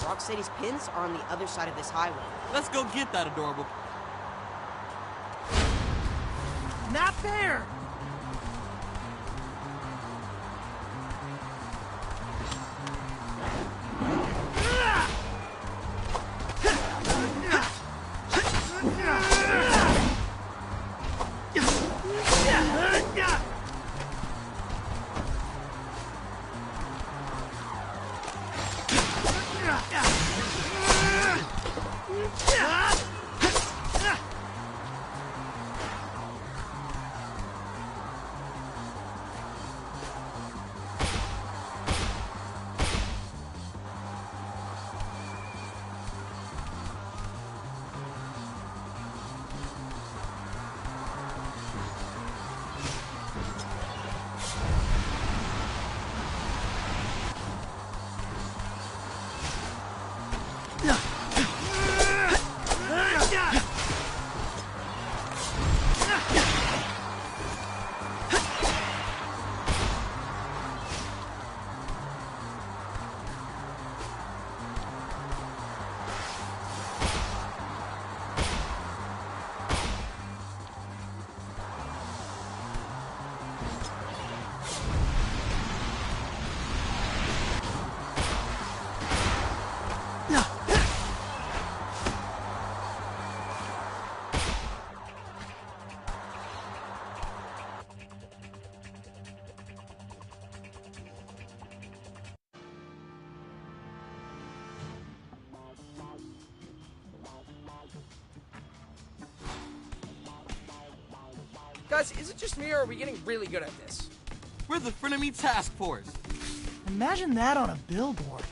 Rocksteady's pins are on the other side of this highway. Let's go get that adorable... Not fair! Guys, is it just me or are we getting really good at this? We're the Frenemy Task Force. Imagine that on a billboard.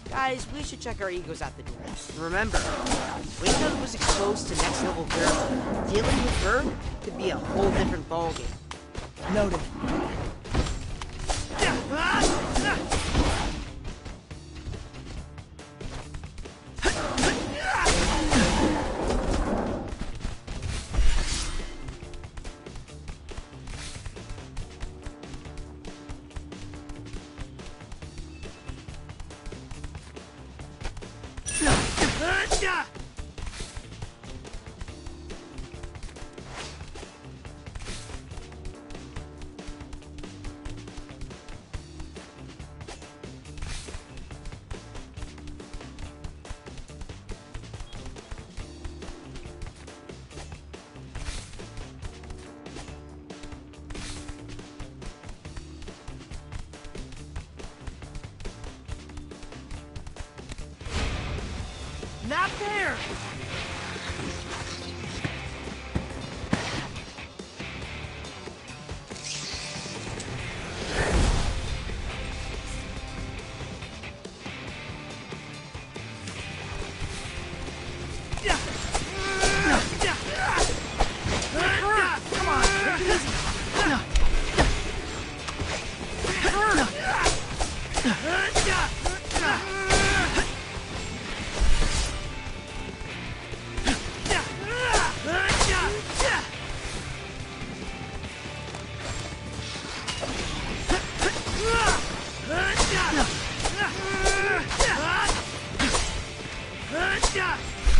Guys, we should check our egos at the door. Remember, Windows was exposed to next level girl. Dealing with her could be a whole different ballgame. Noted. Not there!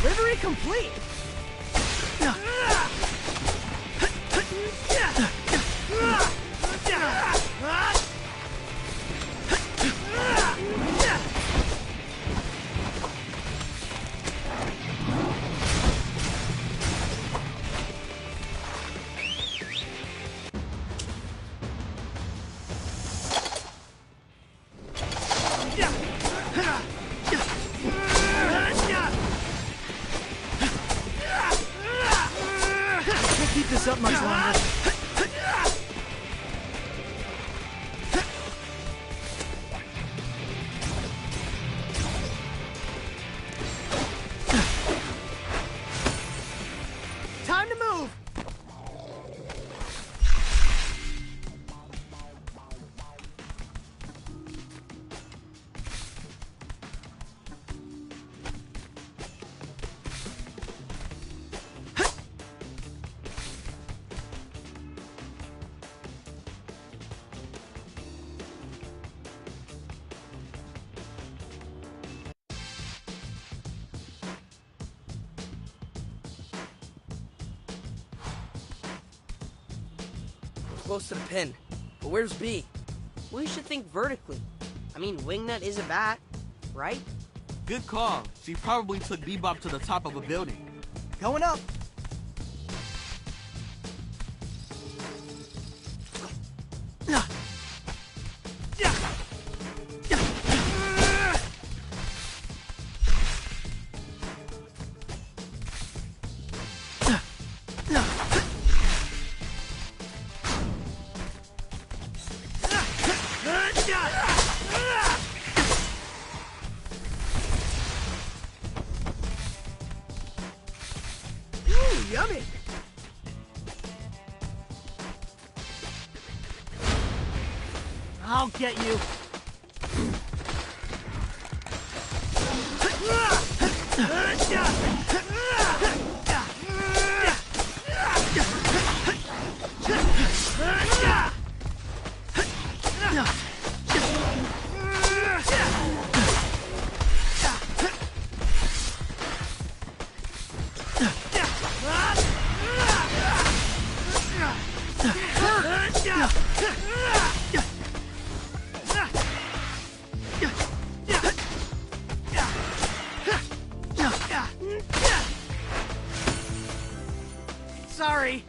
Livery complete! Keep this up much longer. Time to move! close to the pin. But where's B? We should think vertically. I mean, Wingnut is a bat, right? Good call. She probably took Bebop to the top of a building. Going up. Yummy! I'll get you. Sorry.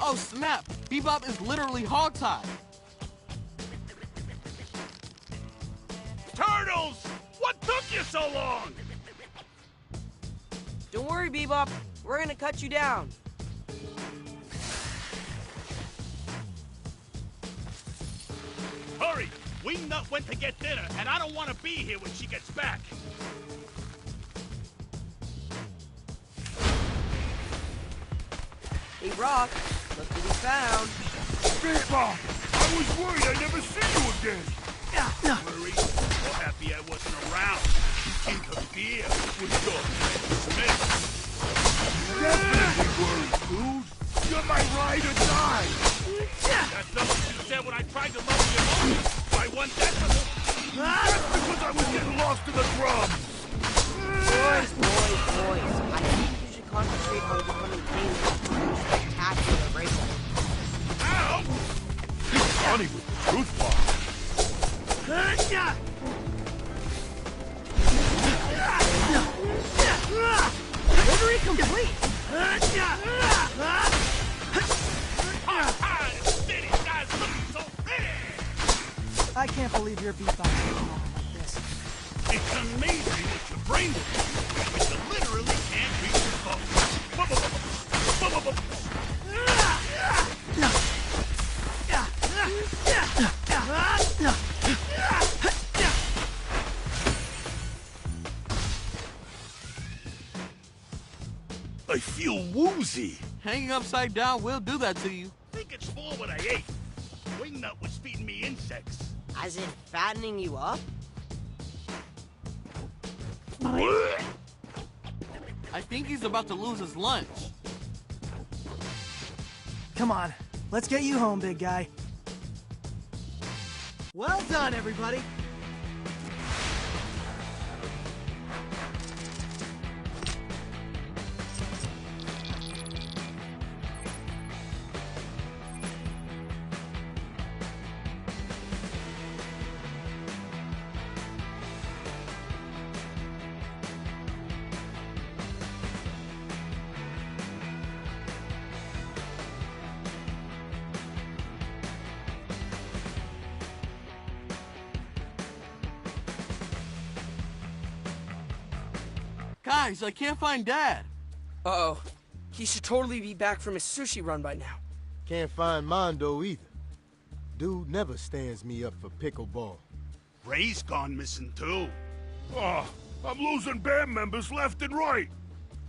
Oh snap! Bebop is literally hogtied. Turtles! What took you so long? Don't worry, Bebop. We're gonna cut you down. Hurry! Wingnut went to get dinner, and I don't want to be here when she gets back. Hey, Rock, look what we found. Bebop! I was worried I'd never see you again. Worried or happy I wasn't around. In the beer with your Smith. Definitely worried, dude. You're my ride or die. That's not what you said when I tried to lower your emotions by 1 decibel. That's because I was getting lost in the drums. Boys. I think you should concentrate on becoming famous through spectacular races. Ow! Funny with the truth bomb. Delivery complete! I can't believe your beatbox is going like this. It's amazing what your brain will do when you literally can't reach your phone. I feel woozy. Hanging upside down will do that to you. Think it's for what I ate. Wingnut was feeding me insects. As in fattening you up? I think he's about to lose his lunch. Come on, let's get you home, big guy. Well done, everybody. Guys, I can't find Dad. Uh-oh. He should totally be back from his sushi run by now. Can't find Mondo either. Dude never stands me up for pickleball. Ray's gone missing too. Oh, I'm losing band members left and right.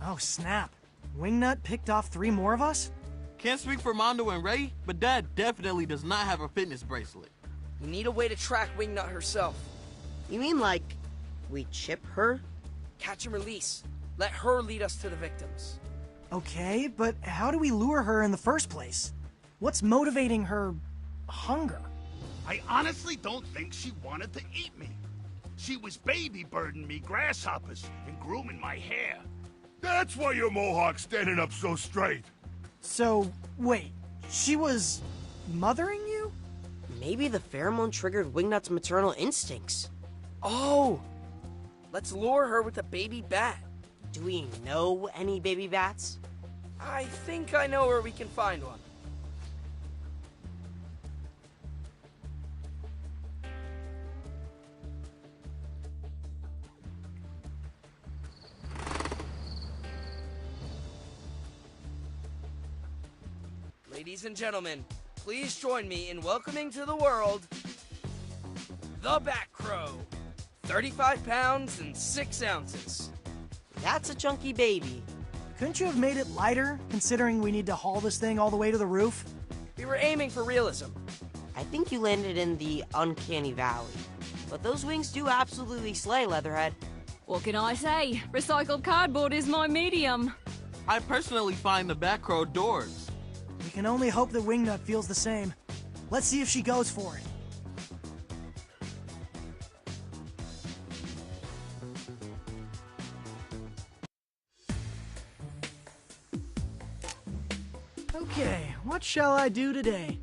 Oh, snap. Wingnut picked off 3 more of us? Can't speak for Mondo and Ray, but Dad definitely does not have a fitness bracelet. We need a way to track Wingnut herself. You mean like, we chip her? Catch and release. Let her lead us to the victims. Okay, but how do we lure her in the first place? What's motivating her hunger? I honestly don't think she wanted to eat me. She was baby birding me grasshoppers and grooming my hair. That's why your mohawk's standing up so straight. So, wait, she was mothering you? Maybe the pheromone triggered Wingnut's maternal instincts. Oh! Let's lure her with a baby bat. Do we know any baby bats? I think I know where we can find one. Ladies and gentlemen, please join me in welcoming to the world the Bat Crow. 35 pounds and 6 ounces. That's a chunky baby. Couldn't you have made it lighter, considering we need to haul this thing all the way to the roof? We were aiming for realism. I think you landed in the uncanny valley. But those wings do absolutely slay, Leatherhead. What can I say? Recycled cardboard is my medium. I personally find the Bat Crow adorbs. We can only hope that Wingnut feels the same. Let's see if she goes for it. Okay, what shall I do today?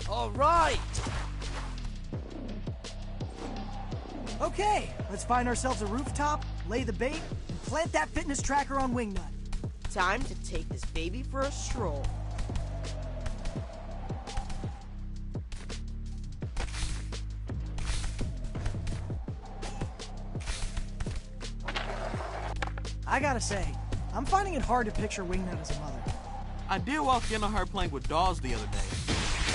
All right! Okay, let's find ourselves a rooftop, lay the bait, and plant that fitness tracker on Wingnut. Time to take this baby for a stroll. I gotta say, I'm finding it hard to picture Wingnut as a mother. I did walk in on her playing with dolls the other day.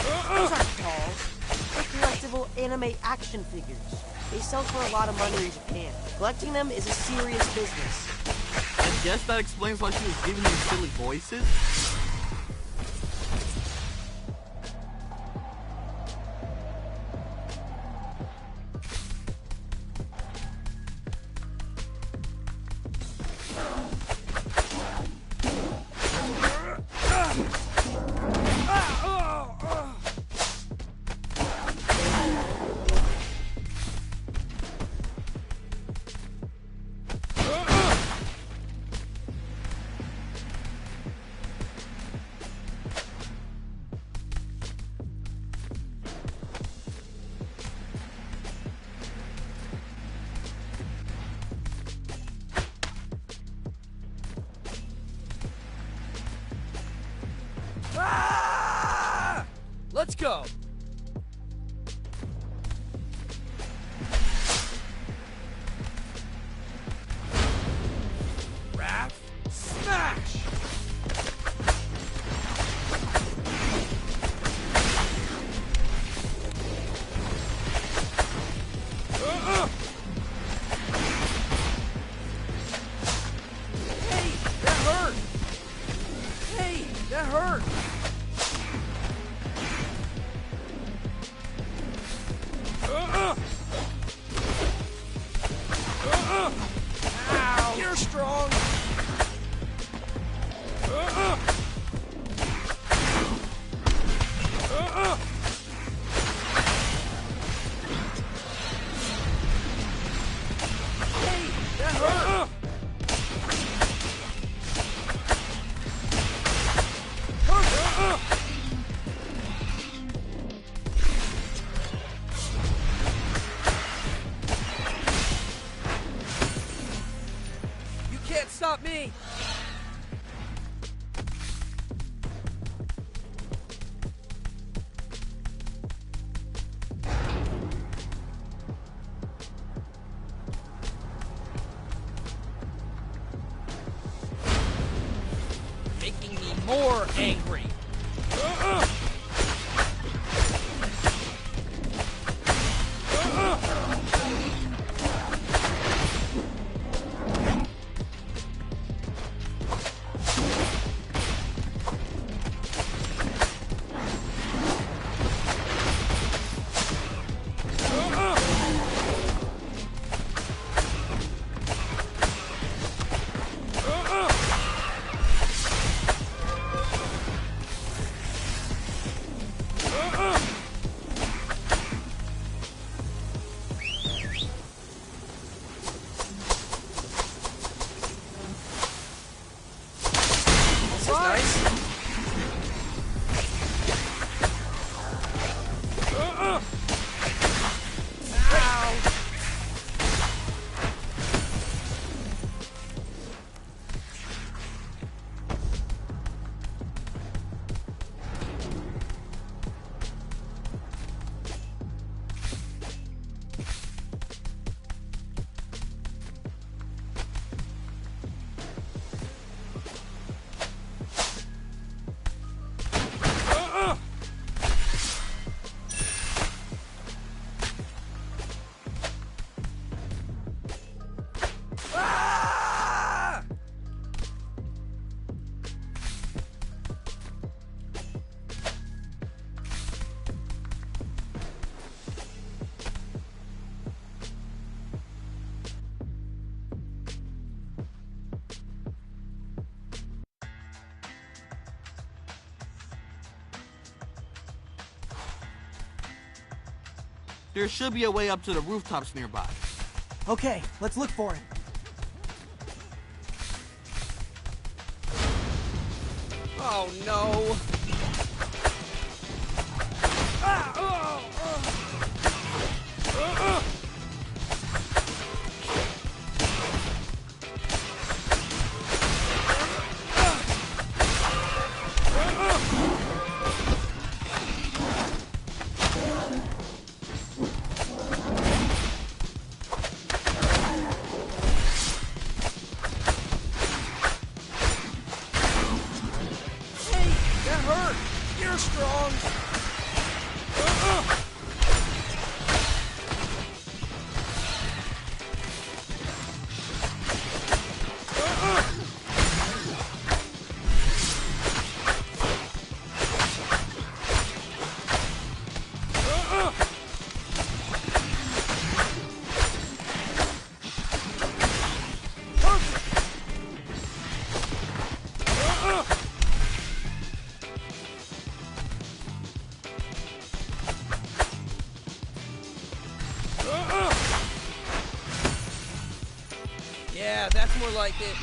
Those aren't dolls. They're collectible anime action figures. They sell for a lot of money in Japan. Collecting them is a serious business. I guess that explains why she was giving you silly voices. stop me! Making me more angry. There should be a way up to the rooftops nearby. Okay, let's look for it. Oh no! You're strong! Yeah, that's more like it.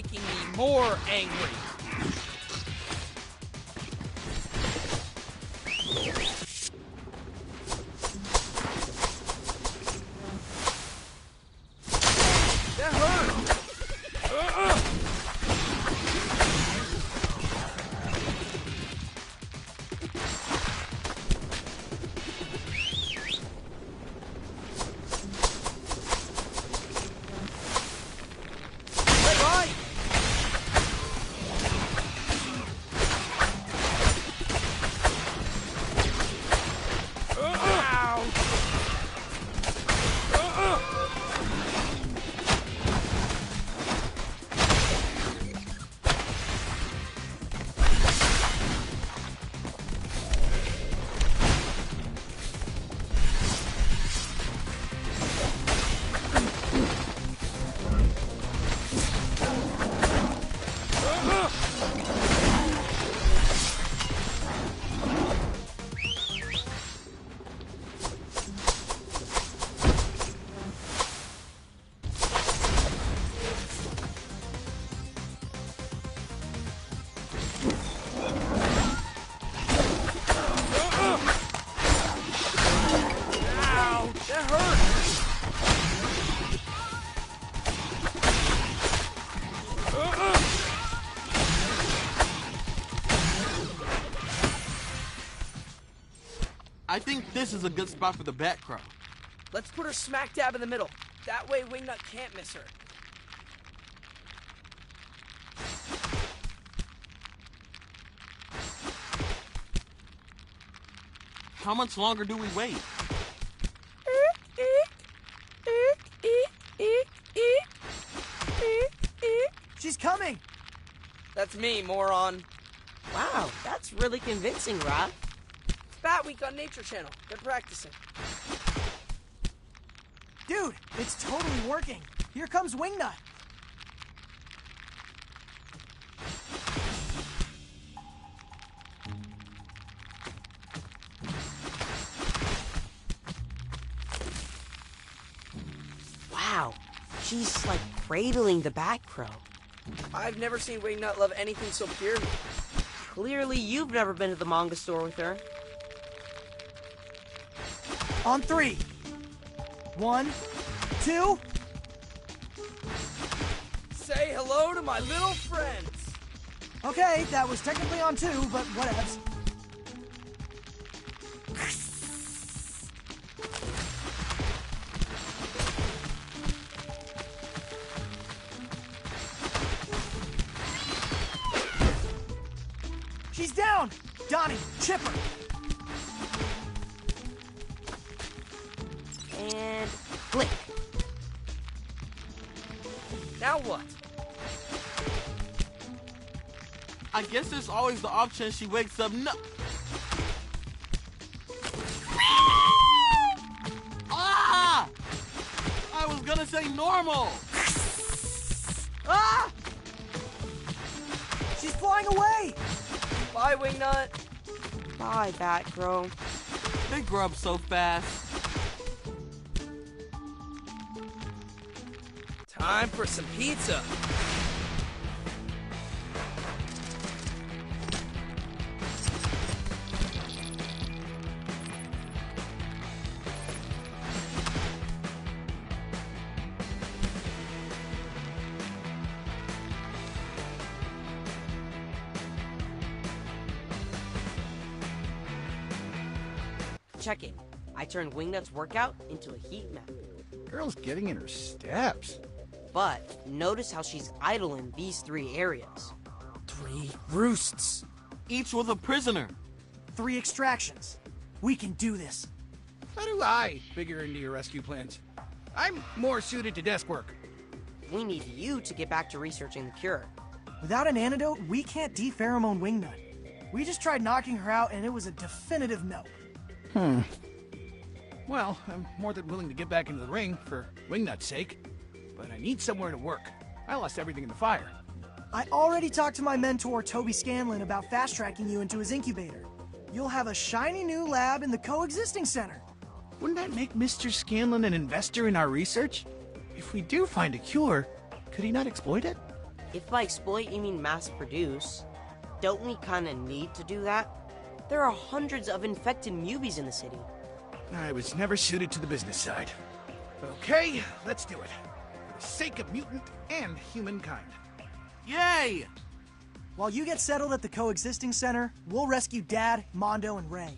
making me more angry. That hurt! I think this is a good spot for the Batcrow. Let's put her smack dab in the middle. That way Wingnut can't miss her. How much longer do we wait? She's coming! That's me, moron. Wow, that's really convincing, Rob. It's Bat Week on Nature Channel. They're practicing. Dude, it's totally working. Here comes Wingnut. Wow, she's like cradling the Batcrow. I've never seen Wingnut love anything so purely. Clearly, you've never been to the manga store with her. On 3. 1, 2. Say hello to my little friends. Okay, that was technically on 2, but whatevs. She's down! Donnie, Chipper! And click. Now what? I guess there's always the off chance she wakes up Ah! I was gonna say normal! Ah! She's flying away! Bye, Wingnut. Bye, Batcrow. They grow up so fast. Time for some pizza. Checking. I turned Wingnut's workout into a heat map. Girl's getting in her steps. But notice how she's idling these 3 areas. 3 roosts. Each with a prisoner. 3 extractions. We can do this. How do I figure into your rescue plans? I'm more suited to desk work. We need you to get back to researching the cure. Without an antidote, we can't de-pheromone Wingnut. We just tried knocking her out, and it was a definitive no. Well, I'm more than willing to get back into the ring for Wingnut's sake, but I need somewhere to work. I lost everything in the fire. I already talked to my mentor, Toby Scanlon, about fast-tracking you into his incubator. You'll have a shiny new lab in the coexisting center. Wouldn't that make Mr. Scanlon an investor in our research? If we do find a cure, could he not exploit it? If by exploit you mean mass produce, don't we kinda need to do that? There are hundreds of infected newbies in the city. I was never suited to the business side. Okay, let's do it. For the sake of mutant and humankind. Yay! While you get settled at the coexisting center, we'll rescue Dad, Mondo, and Ray.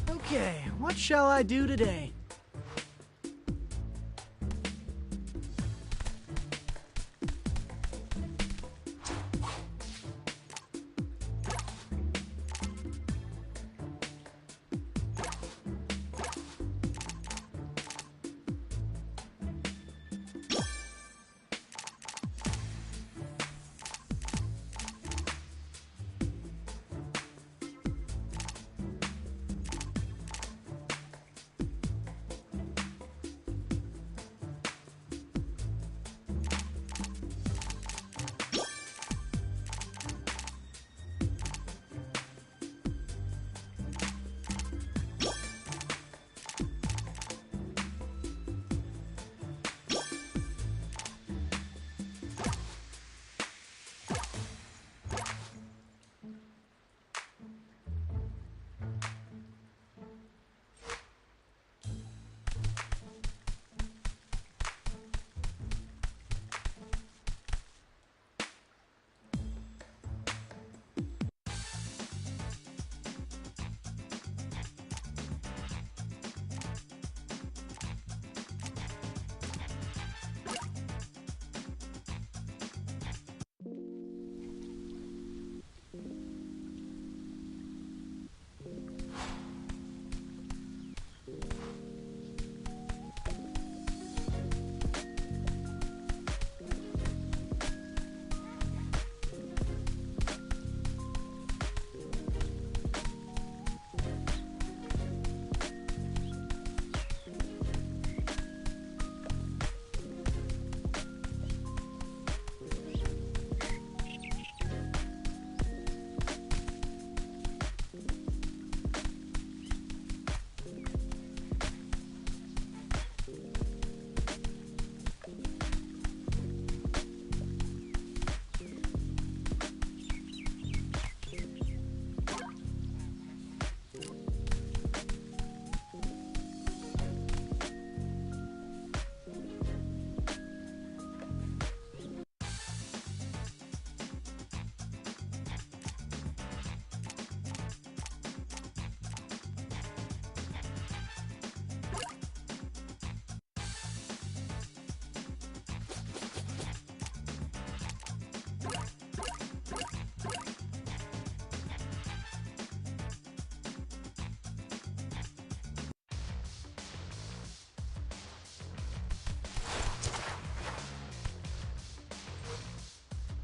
Okay, what shall I do today?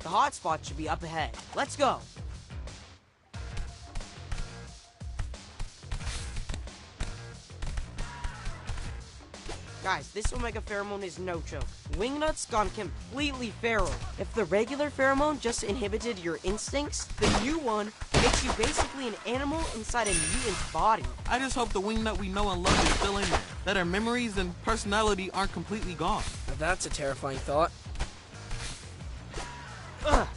The hotspot should be up ahead. Let's go! Guys, this Omega pheromone is no joke. Wingnut's gone completely feral. If the regular pheromone just inhibited your instincts, the new one makes you basically an animal inside a mutant's body. I just hope the wingnut we know and love is still in there. That our memories and personality aren't completely gone. Now that's a terrifying thought. Ugh.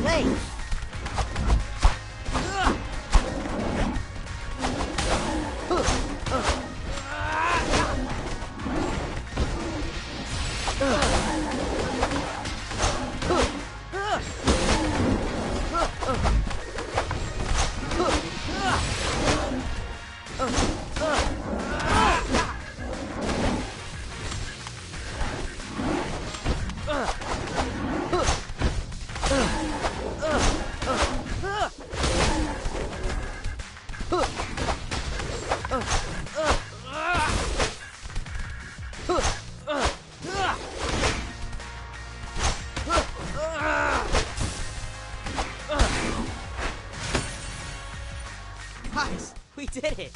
Wait! hit.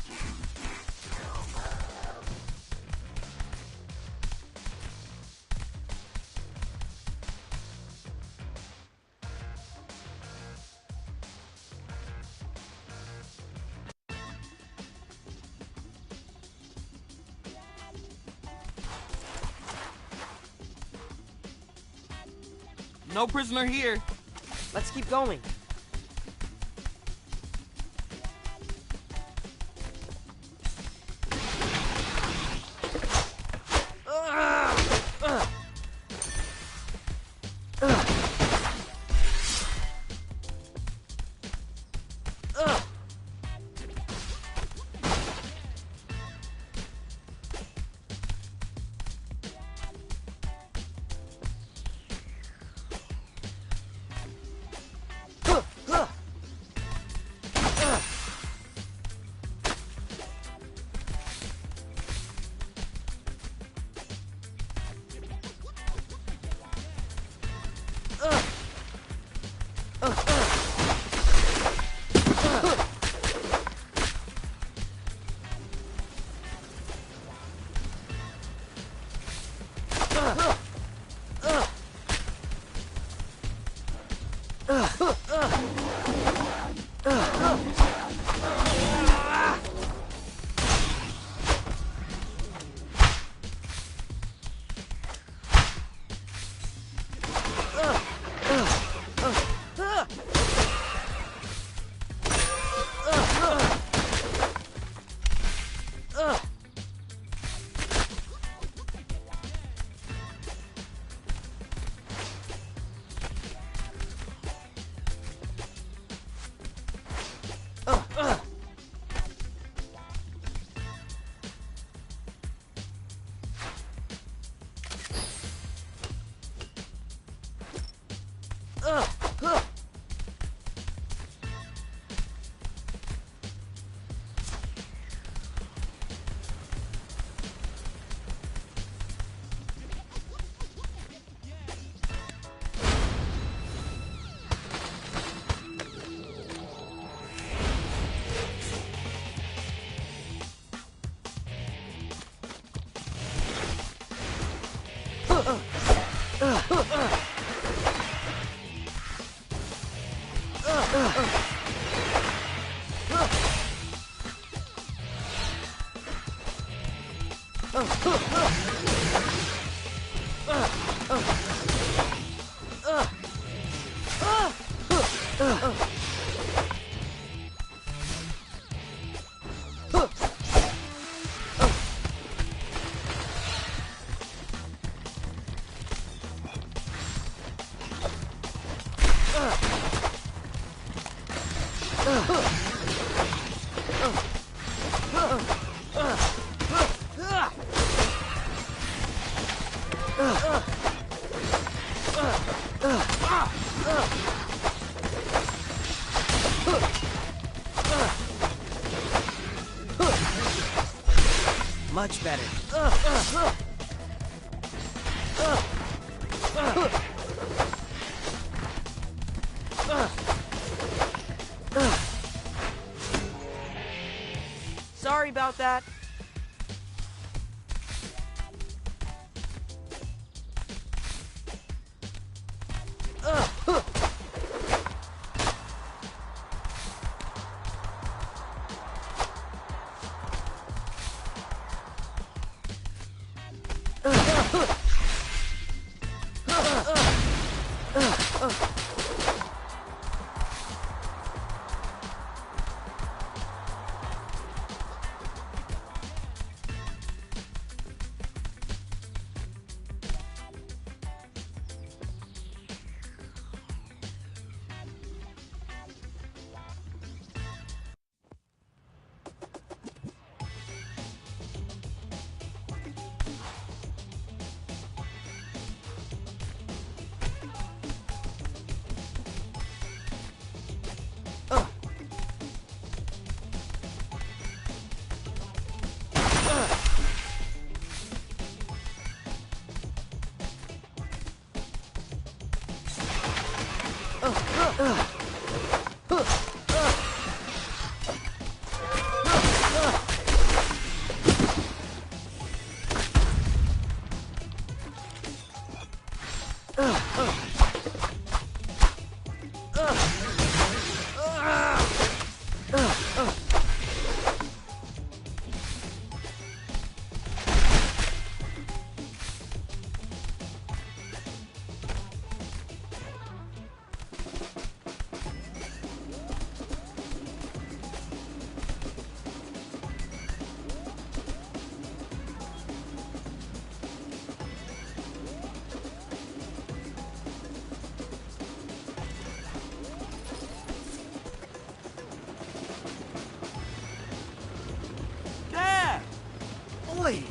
No prisoner here. Let's keep going. Much better. Sorry about that. Boys,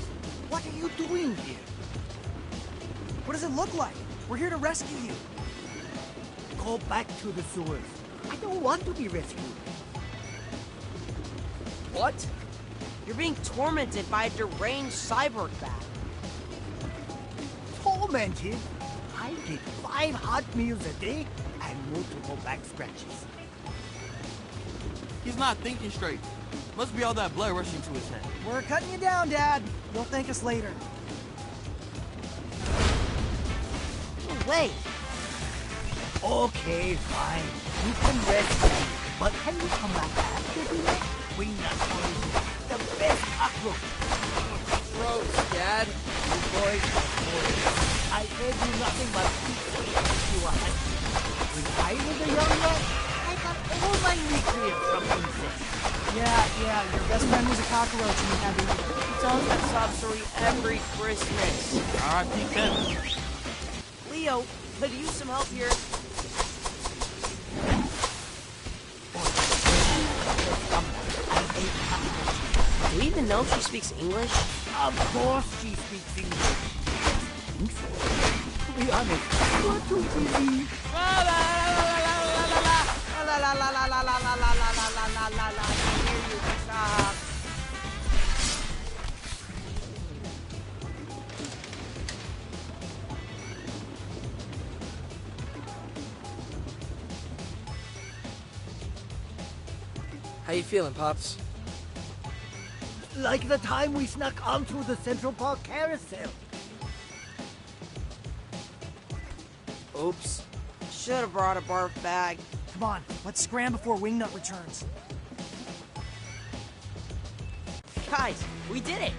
what are you doing here? What does it look like? We're here to rescue you. Go back to the sewers. I don't want to be rescued. What? You're being tormented by a deranged cyborg bat. Tormented? I get 5 hot meals a day and multiple back scratches. He's not thinking straight. Must be all that blood rushing to his head. We're cutting you down, Dad. You'll thank us later. Wait. Okay, fine. You can rest me. But can you come back after dinner? Wingnut poison. The best cockroach. Gross, Dad. You boys are boys. I fed you nothing but pizza since you were hunting. When I was a young lad, I got all my nutrients from insects. Yeah, your best friend was a cockroach and you had to eat it. He tells that sob story every Christmas. R.I.P. Kevin. Leo, could use some help here. Do you even know if she speaks English? Of course she speaks English. I think so. To be honest, you're too busy. How you feeling, Pops? Like the time we snuck onto the Central Park carousel. Oops. Should have brought a barf bag. Come on, let's scram before Wingnut returns. Guys, we did it!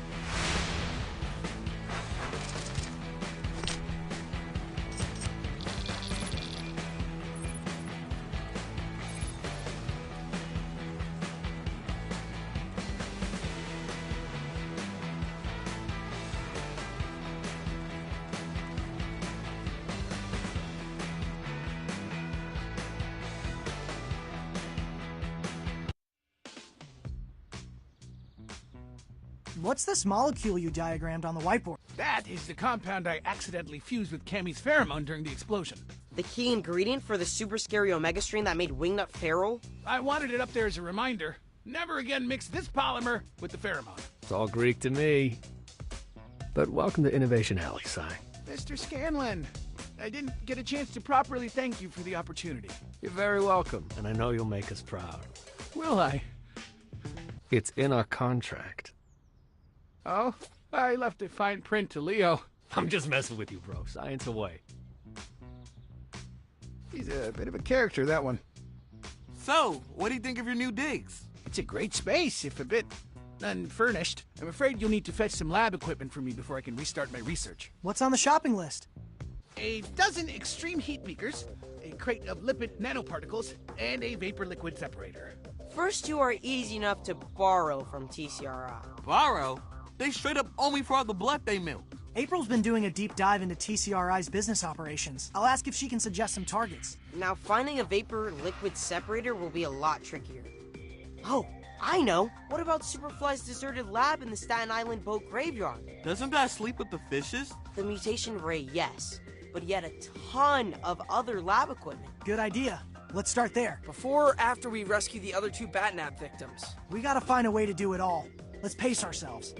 What's this molecule you diagrammed on the whiteboard? That is the compound I accidentally fused with Cammy's pheromone during the explosion. The key ingredient for the super scary omega strain that made Wingnut feral? I wanted it up there as a reminder. Never again mix this polymer with the pheromone. It's all Greek to me. But welcome to Innovation Alley, Si. Mr. Scanlon, I didn't get a chance to properly thank you for the opportunity. You're very welcome, and I know you'll make us proud. Will I? It's in our contract. Oh, I left a fine print to Leo. I'm just messing with you, bro. Science away. He's a bit of a character, that one. So, what do you think of your new digs? It's a great space, if a bit unfurnished. I'm afraid you'll need to fetch some lab equipment for me before I can restart my research. What's on the shopping list? A dozen extreme heat beakers, a crate of lipid nanoparticles, and a vapor liquid separator. First, you are easy enough to borrow from TCRI. Borrow? They straight up owe me for all the blood they milked. April's been doing a deep dive into TCRI's business operations. I'll ask if she can suggest some targets. Now, finding a vapor liquid separator will be a lot trickier. Oh, I know! What about Superfly's deserted lab in the Staten Island boat graveyard? Doesn't that sleep with the fishes? The mutation ray, yes, but yet a ton of other lab equipment. Good idea. Let's start there. Before or after we rescue the other 2 Batnap victims? We gotta find a way to do it all. Let's pace ourselves.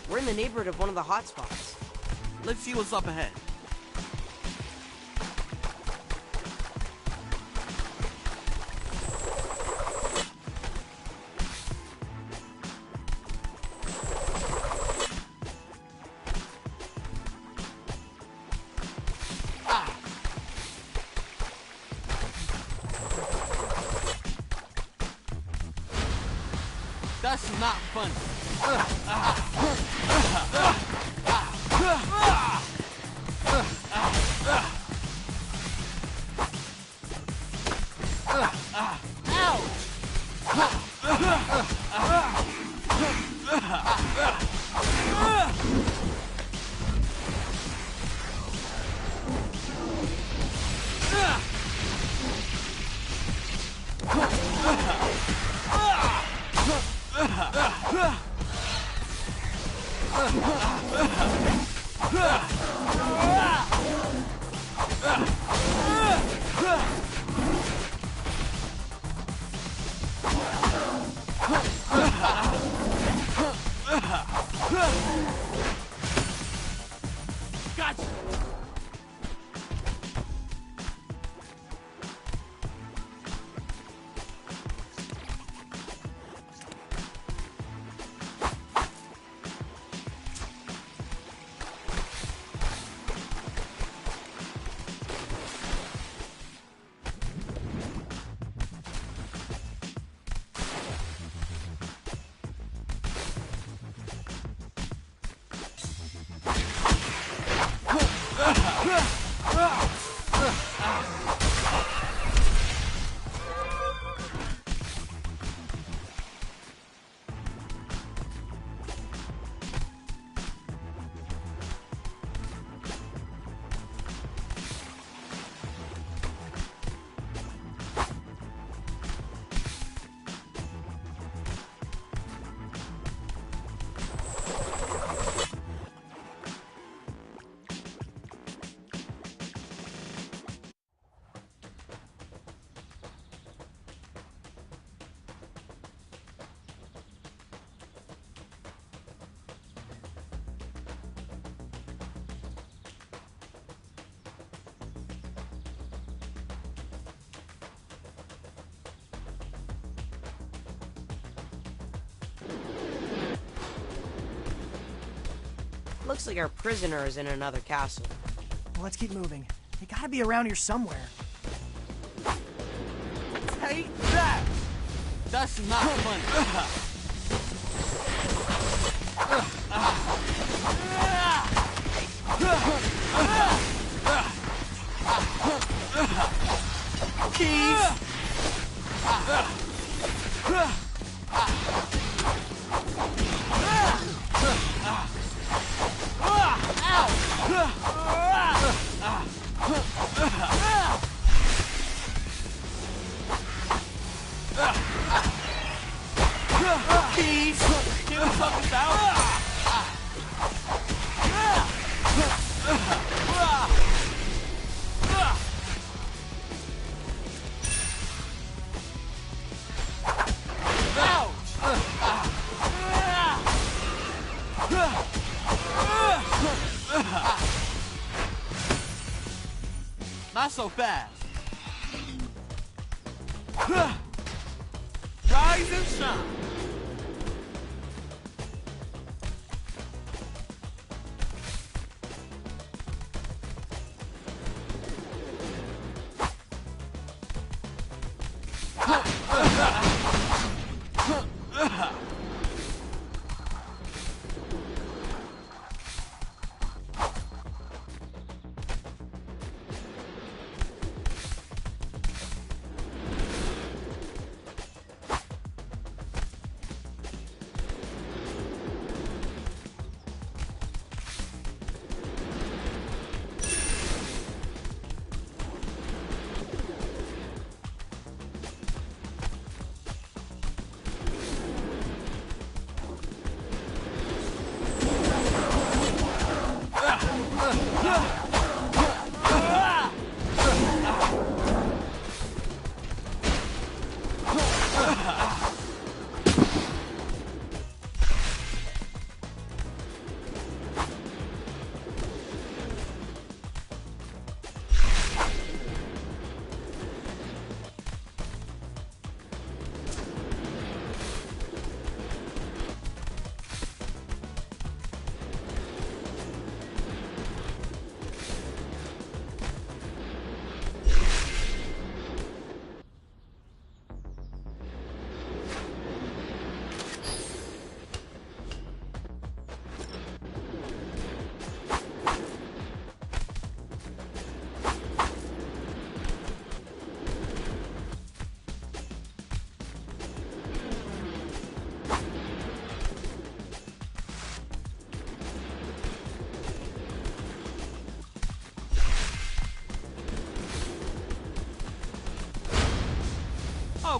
We're in the neighborhood of one of the hotspots. Let's see what's up ahead. That's not funny. Gotcha. Looks like our prisoner is in another castle. Well, let's keep moving. They gotta be around here somewhere. Take that! That's not funny. Keys! Keys! Get him something out! Not so fast. Rise and shine.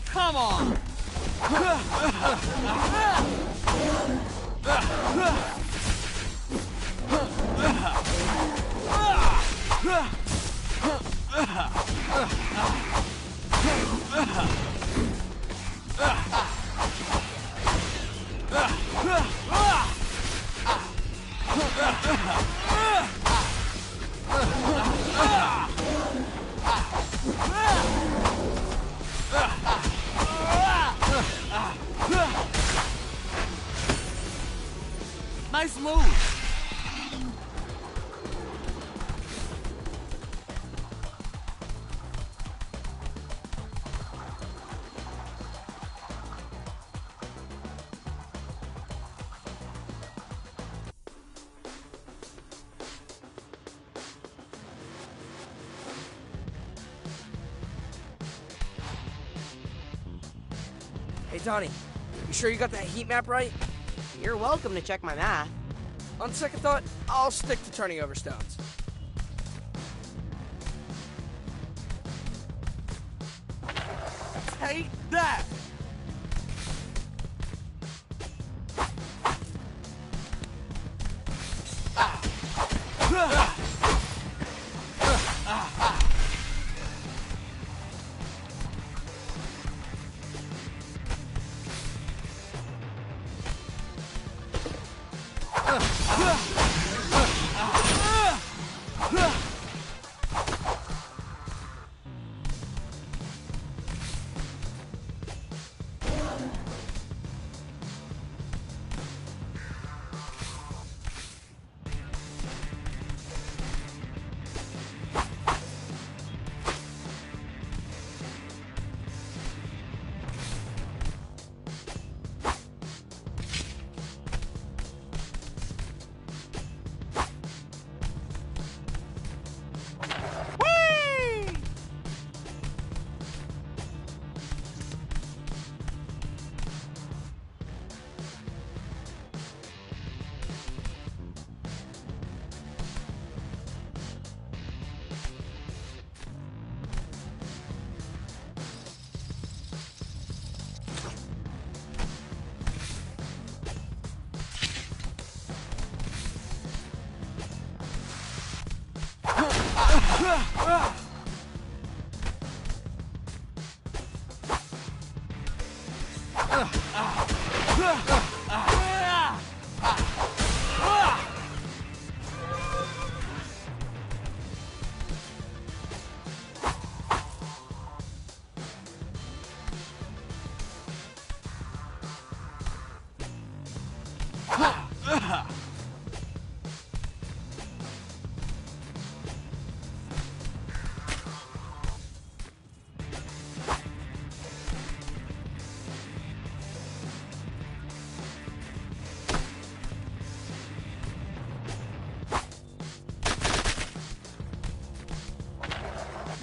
Come on! Nice move! Hey, Donnie, you sure you got that heat map right? You're welcome to check my math. On second thought, I'll stick to turning over stones. Take that!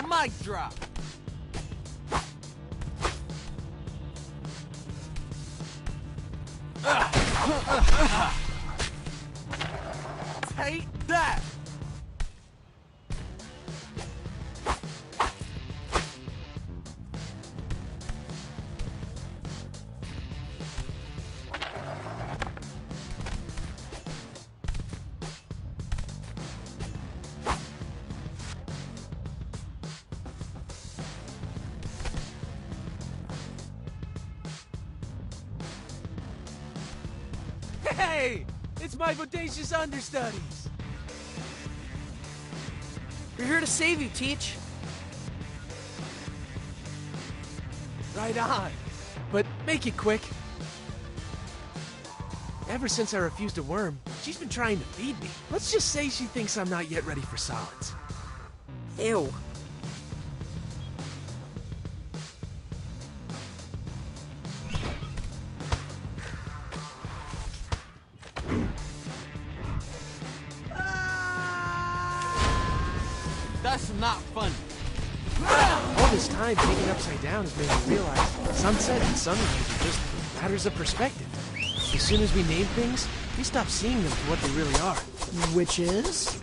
Mic drop. Take that. Hey! It's my bodacious understudies! We're here to save you, Teach. Right on. But make it quick. Ever since I refused a worm, she's been trying to feed me. Let's just say she thinks I'm not yet ready for solids. Ew. That's not funny. All this time thinking upside down has made me realize sunset and sun rays are just matters of perspective. As soon as we name things, we stop seeing them for what they really are. Which is?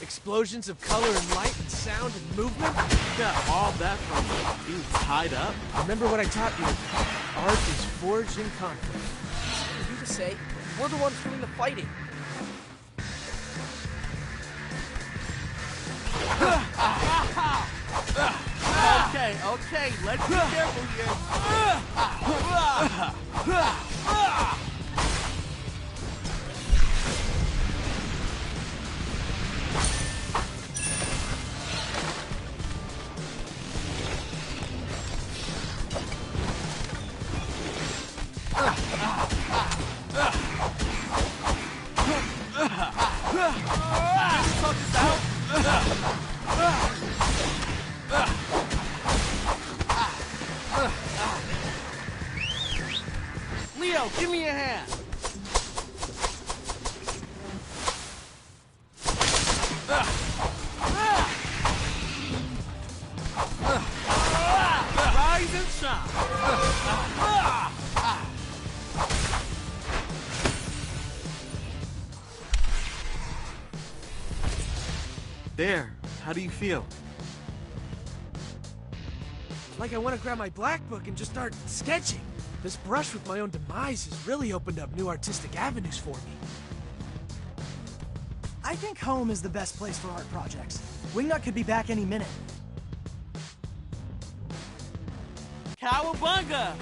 Explosions of color and light and sound and movement. You got all that from being tied up? Remember what I taught you. Art is forged in conflict. For you to say, we're the ones doing the fighting. Okay, let's be careful here. Leo, give me a hand. Rise and shine. There, how do you feel? Like I want to grab my black book and just start sketching. This brush with my own demise has really opened up new artistic avenues for me. I think home is the best place for art projects. Wingnut could be back any minute. Cowabunga!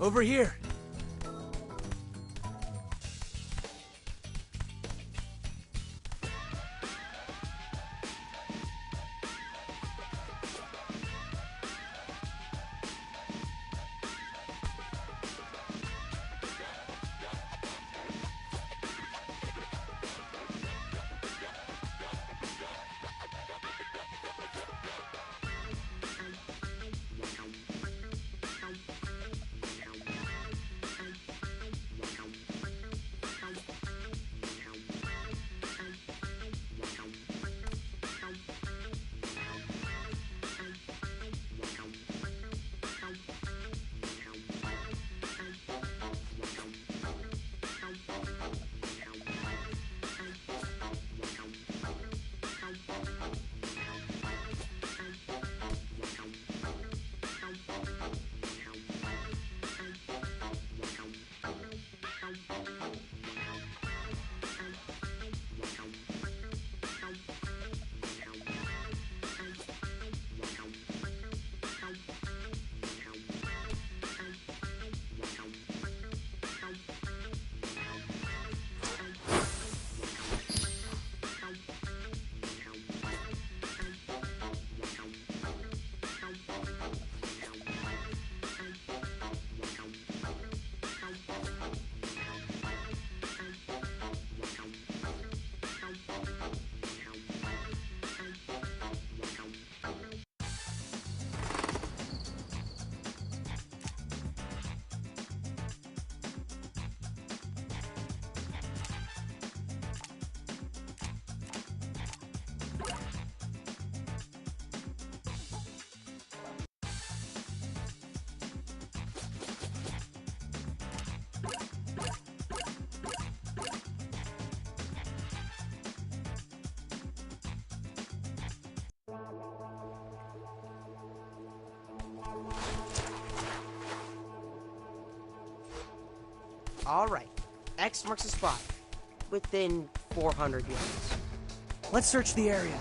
Over here. Alright, X marks the spot. Within 400 yards. Let's search the area.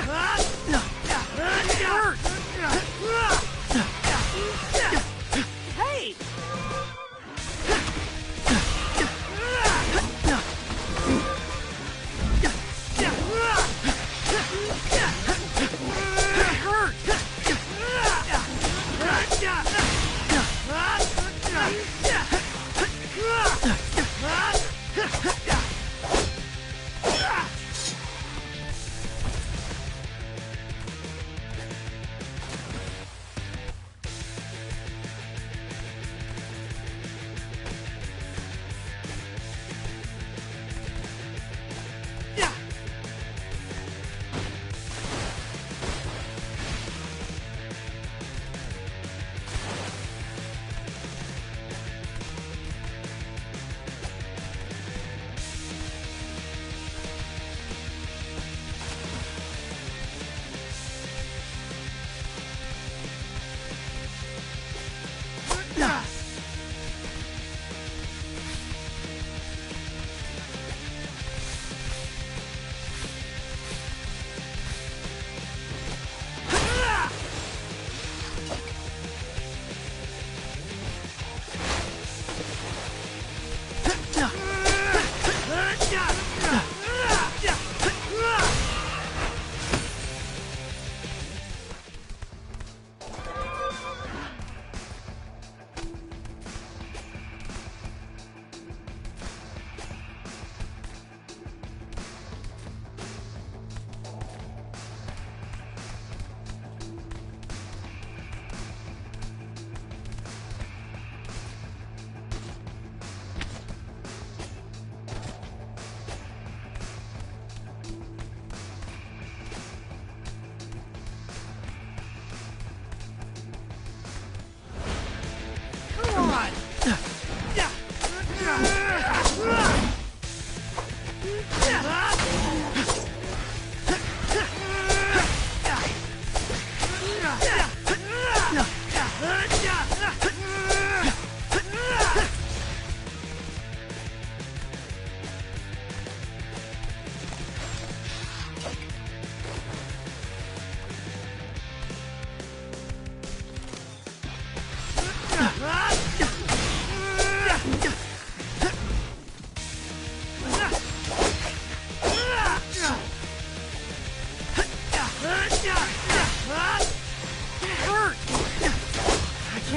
Hey!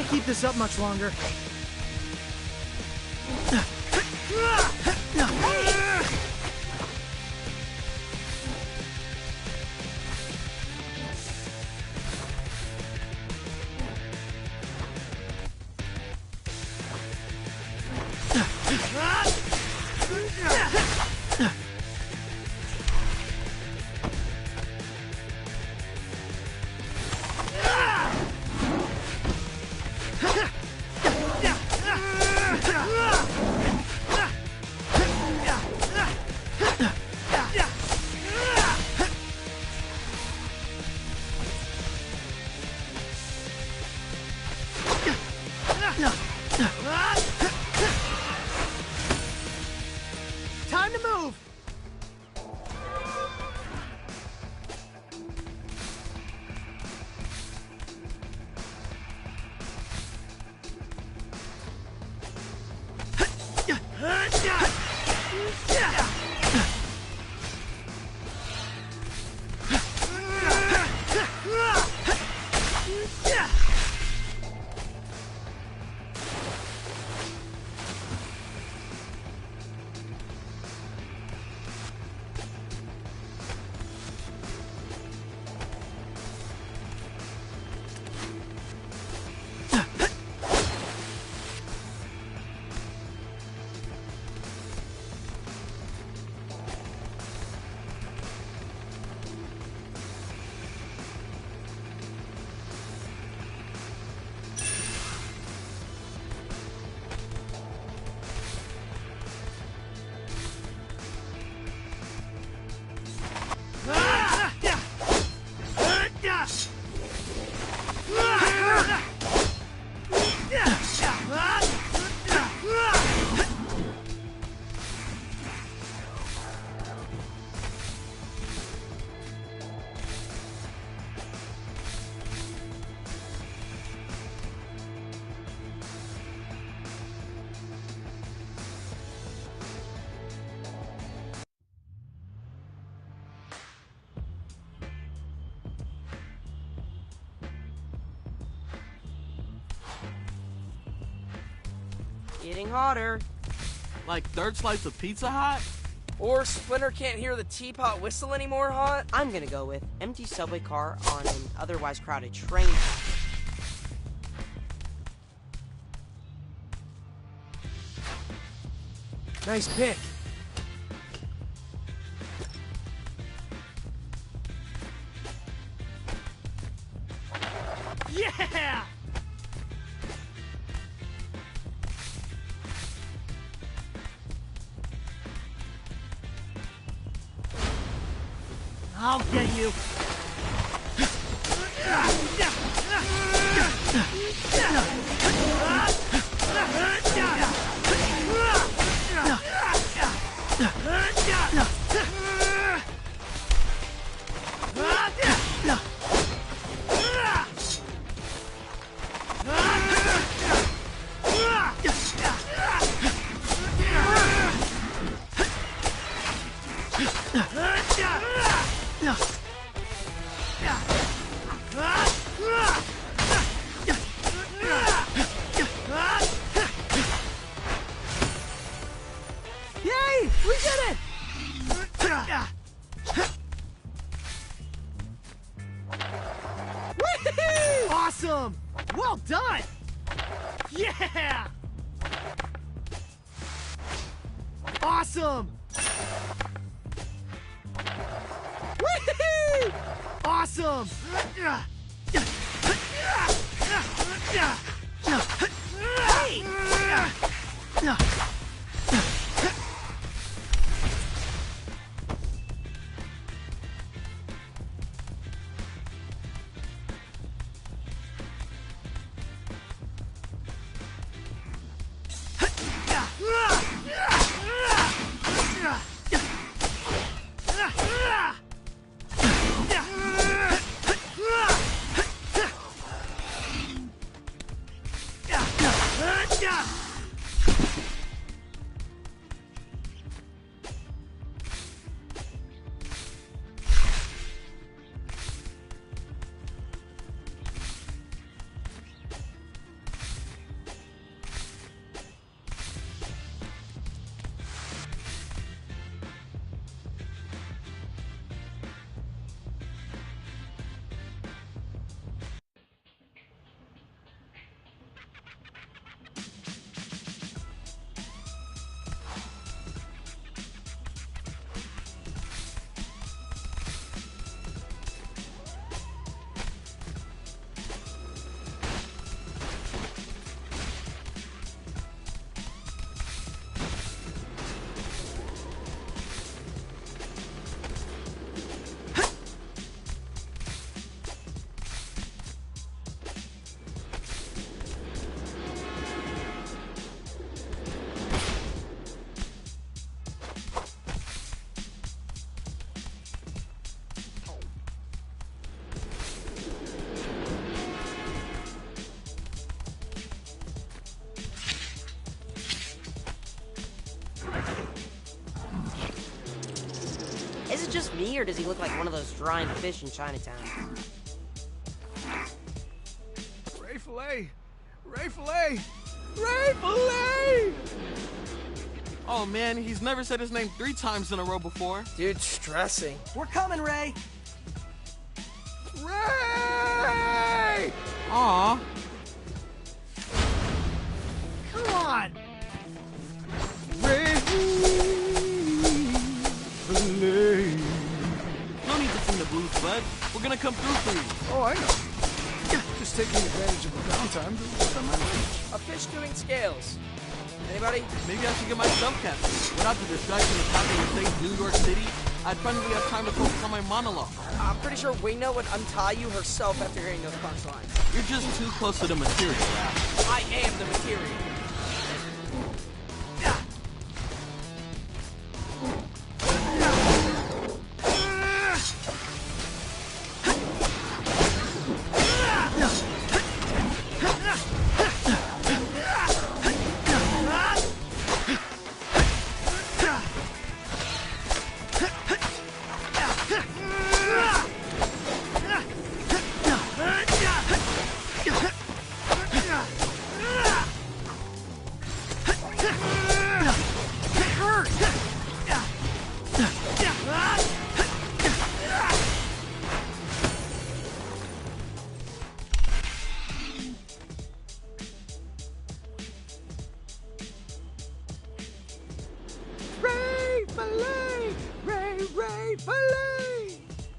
Keep this up much longer. Time to move! Getting hotter. Like third slice of Pizza Hut? Or Splinter can't hear the teapot whistle anymore hot? I'm gonna go with empty subway car on an otherwise crowded train. Nice pick. Yeah! I'll get you. Yay! We did it! Whee! Awesome! Well done! Yeah! Awesome! Whee! Awesome! Is it just me, or does he look like one of those drying fish in Chinatown? Ray Fillet! Ray Fillet! Ray Fillet! Oh man, he's never said his name 3 times in a row before. Dude, stressing. We're coming, Ray. Ray! Aw. Come on! Ray Fillet! No need to sing the blues, bud. We're gonna come through for you. Oh, I know. Just taking advantage of the downtime to work on my range. A fish doing scales. Anybody? Maybe I should get myself captain. Without the distraction of having to save New York City, I'd finally have time to focus on my monologue. I'm pretty sure Wingnut would untie you herself after hearing those punchlines. You're just too close to the material, Rap. I am the material.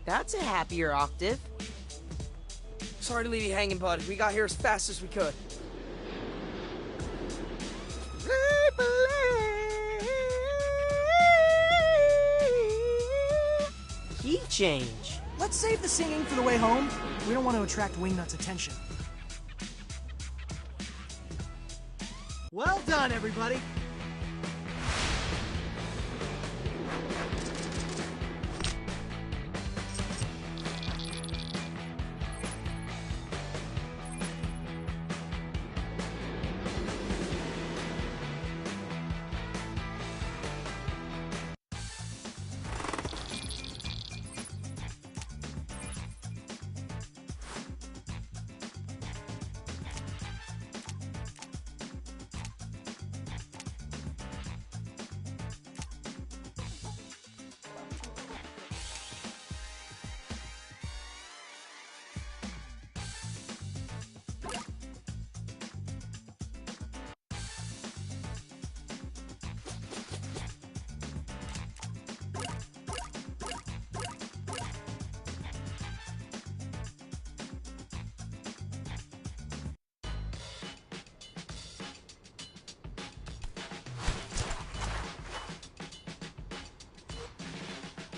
That's a happier octave. Sorry to leave you hanging, bud. We got here as fast as we could. Key change. Let's save the singing for the way home. We don't want to attract Wingnut's attention. Well done, everybody.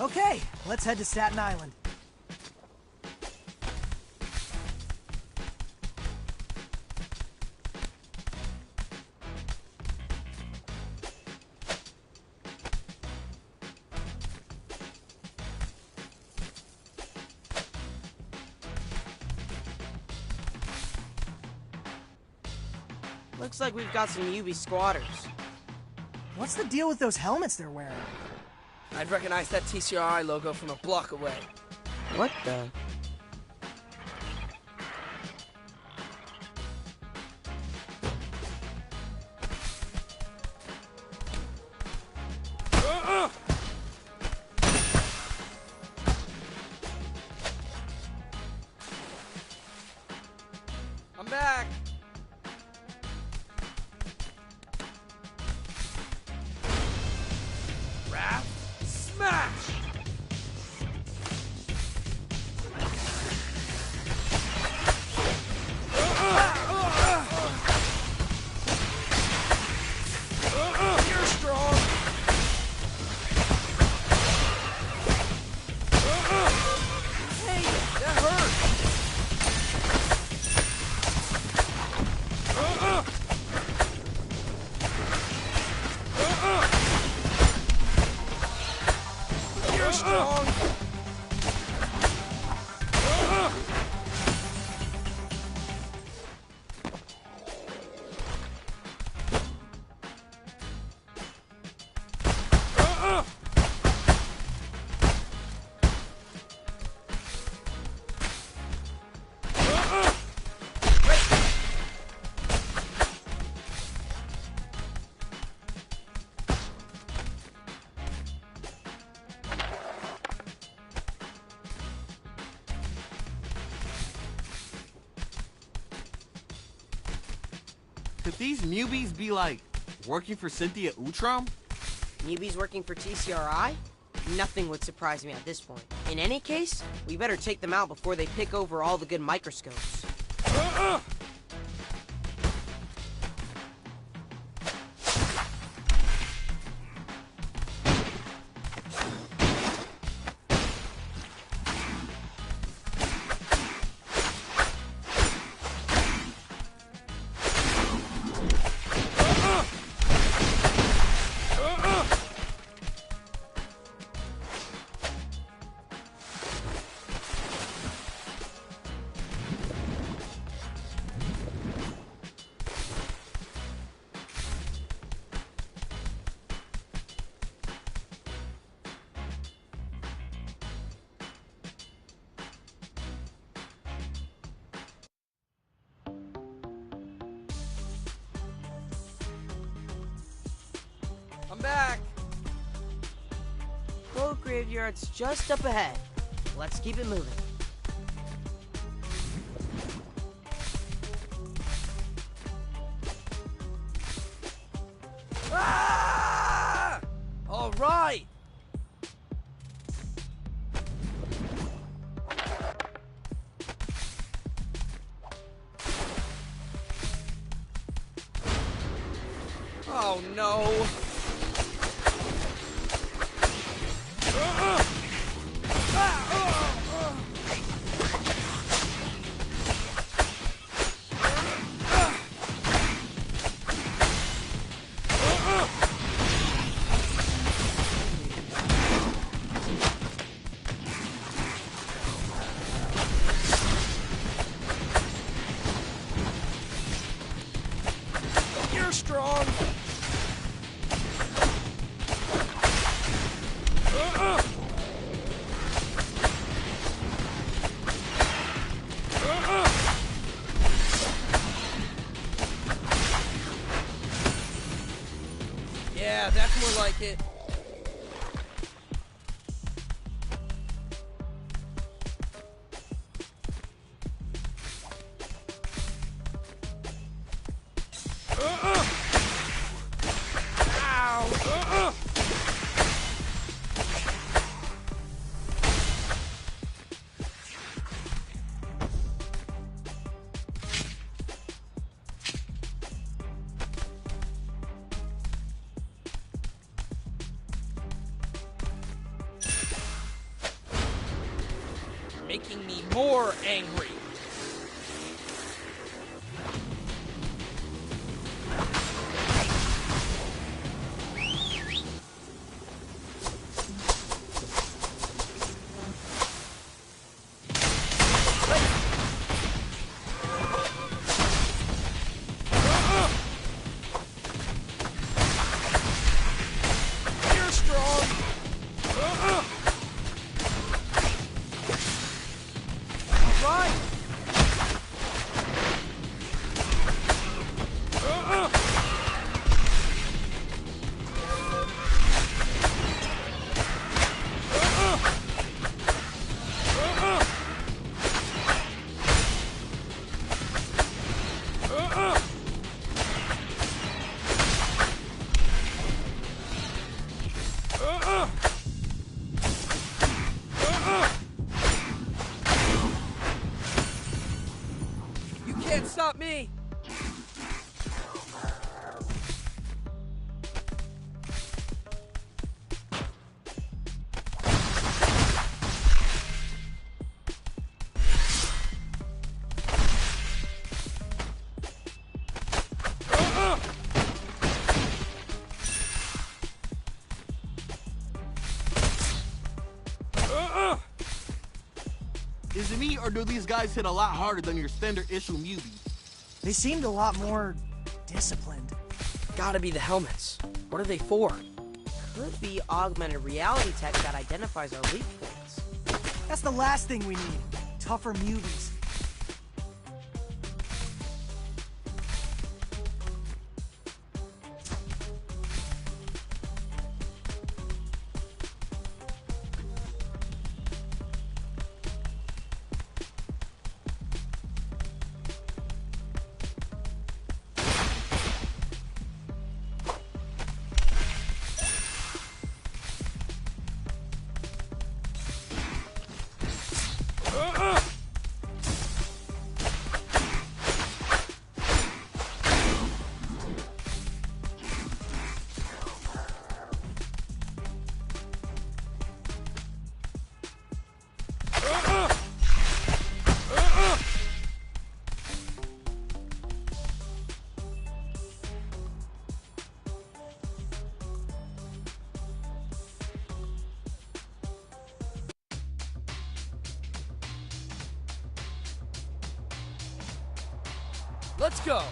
Okay, let's head to Staten Island. Looks like we've got some UB squatters. What's the deal with those helmets they're wearing? I'd recognize that TCRI logo from a block away. What the? I'm back. Wrap, smash. You're strong. Hey, that hurt. You're strong. Could these newbies be like working for Cynthia Utrom? Newbies working for TCRI? Nothing would surprise me at this point. In any case, we better take them out before they pick over all the good microscopes. I'm back. Crow Graveyard's just up ahead. Let's keep it moving. Ah! All right. Oh no! You're strong! Yeah, that's more like it. Ow! Making me more angry. You're strong. Right. You can't stop me! Is it me, or do these guys hit a lot harder than your standard issue muties? They seemed a lot more disciplined. Gotta be the helmets. What are they for? Could be augmented reality tech that identifies our weak points. That's the last thing we need. Tougher muties. Let's go!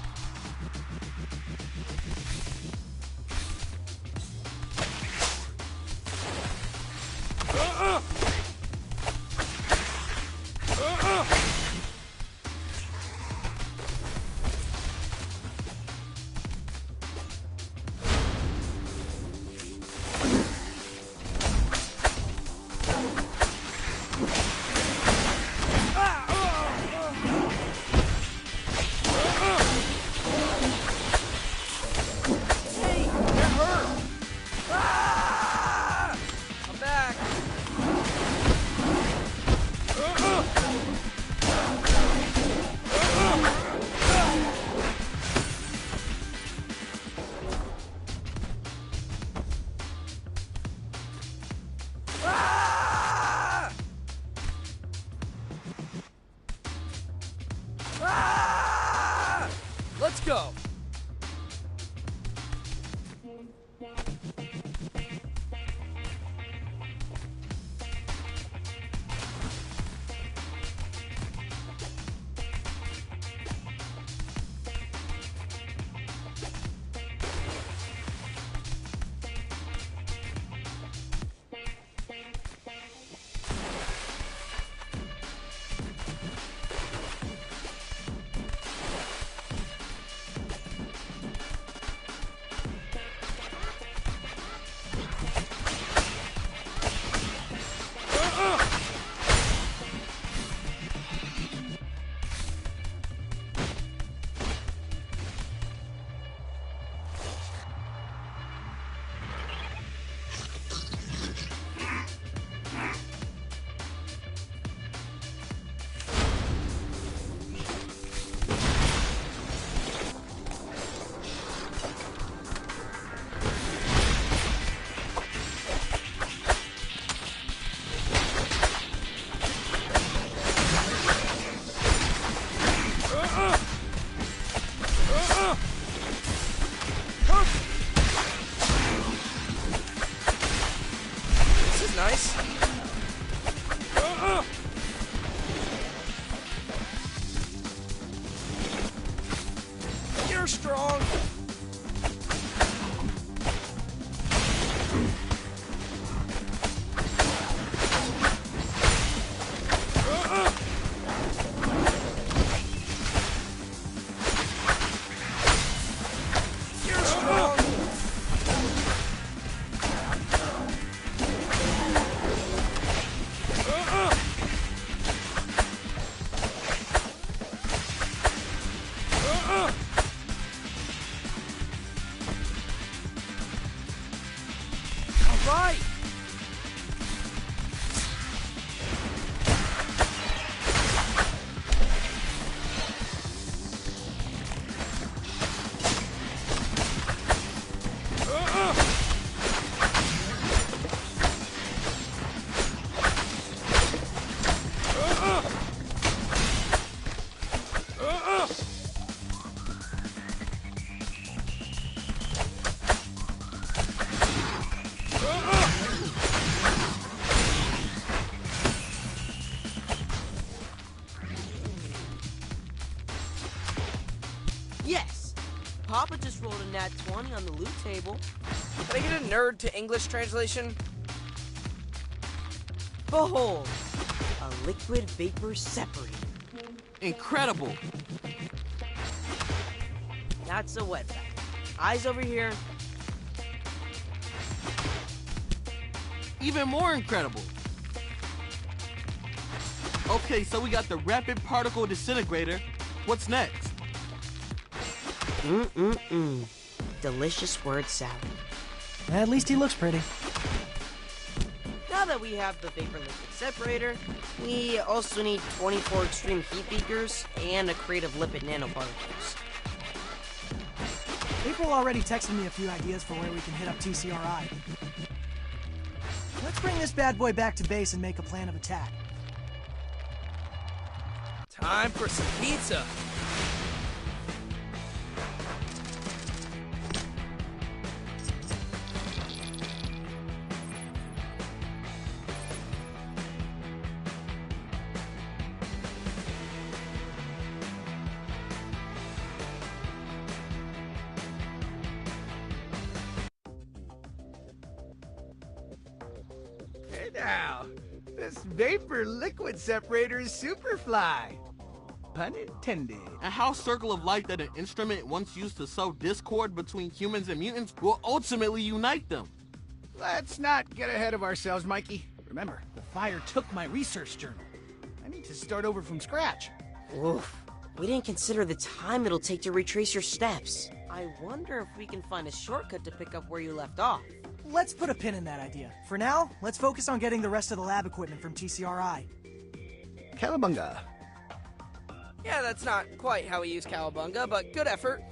nice. You're strong. You're strong. All right. Yes! Papa just rolled a nat 20 on the loot table. Can I get a nerd to English translation? Behold, a liquid vapor separator. Incredible. That's a wet fact. Eyes over here. Even more incredible. Okay, so we got the rapid particle disintegrator. What's next? Delicious word salad. At least he looks pretty. Now that we have the vapor liquid separator, we also need 24 extreme heat beakers and a crate of lipid nanoparticles. April already texted me a few ideas for where we can hit up TCRI. Let's bring this bad boy back to base and make a plan of attack. Time for some pizza. Hey now, this vapor liquid separator is Superfly. Pun intended. And how Circle of Light, that an instrument once used to sow discord between humans and mutants, will ultimately unite them. Let's not get ahead of ourselves, Mikey. Remember, the fire took my research journal. I need to start over from scratch. Oof. We didn't consider the time it'll take to retrace your steps. I wonder if we can find a shortcut to pick up where you left off. Let's put a pin in that idea. For now, let's focus on getting the rest of the lab equipment from TCRI. Cowabunga. Yeah, that's not quite how we use Cowabunga, but good effort.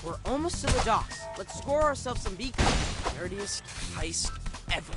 We're almost to the docks. Let's score ourselves some beacons. Nerdiest heist ever.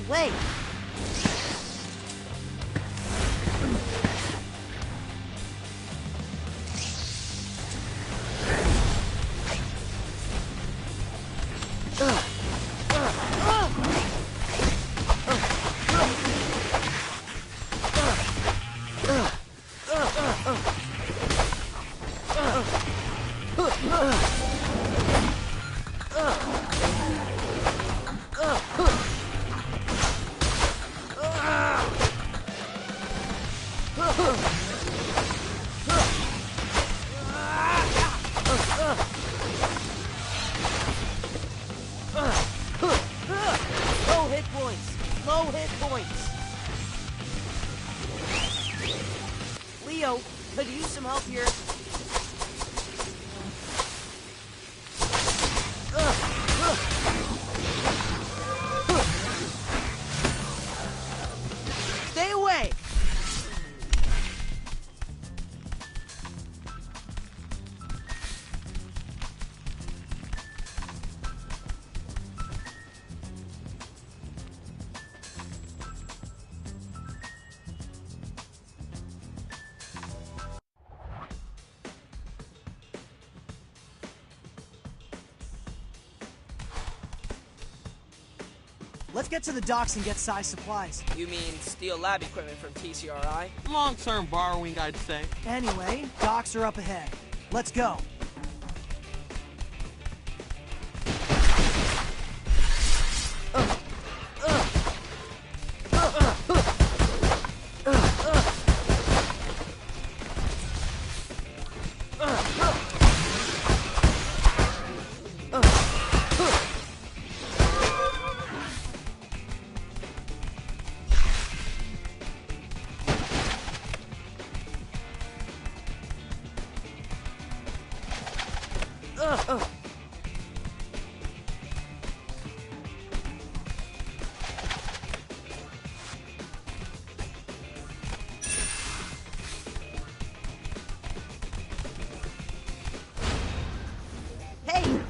Way. Low hit points. Leo, could use some help here. Stay away. Let's get to the docks and get size supplies. You mean steal lab equipment from TCRI? Long-term borrowing, I'd say. Anyway, docks are up ahead. Let's go. Hey!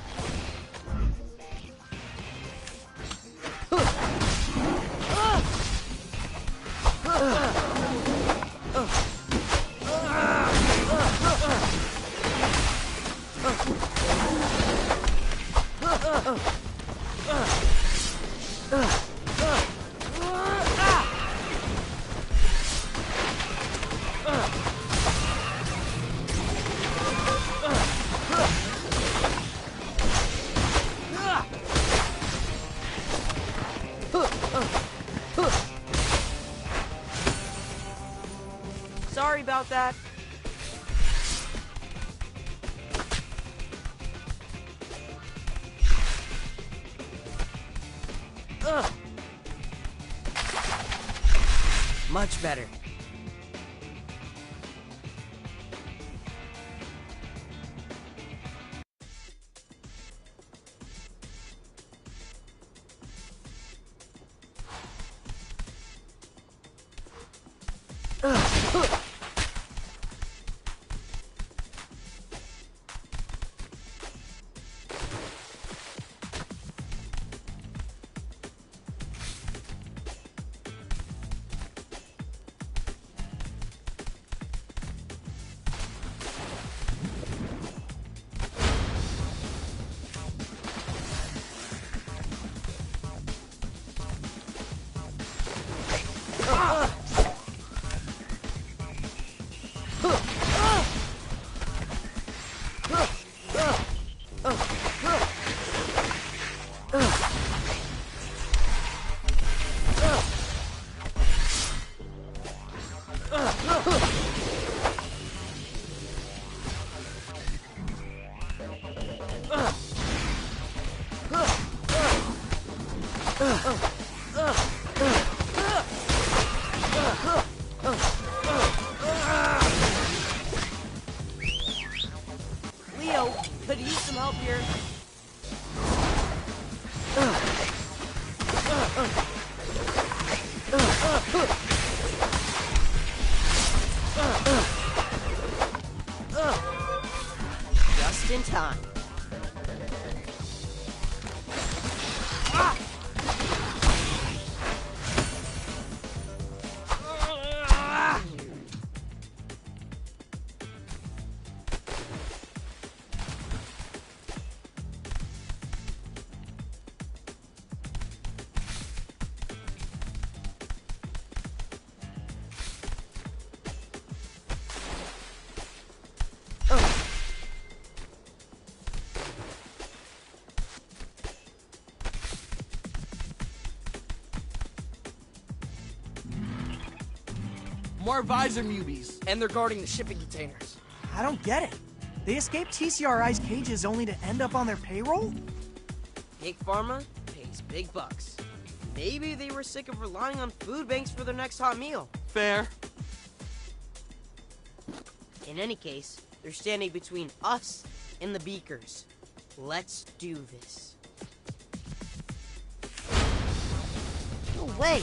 Sorry about that. Much better. More visor mubies. And they're guarding the shipping containers. I don't get it. They escaped TCRI's cages only to end up on their payroll? Big Pharma pays big bucks. Maybe they were sick of relying on food banks for their next hot meal. Fair. In any case, they're standing between us and the Beakers. Let's do this. No way!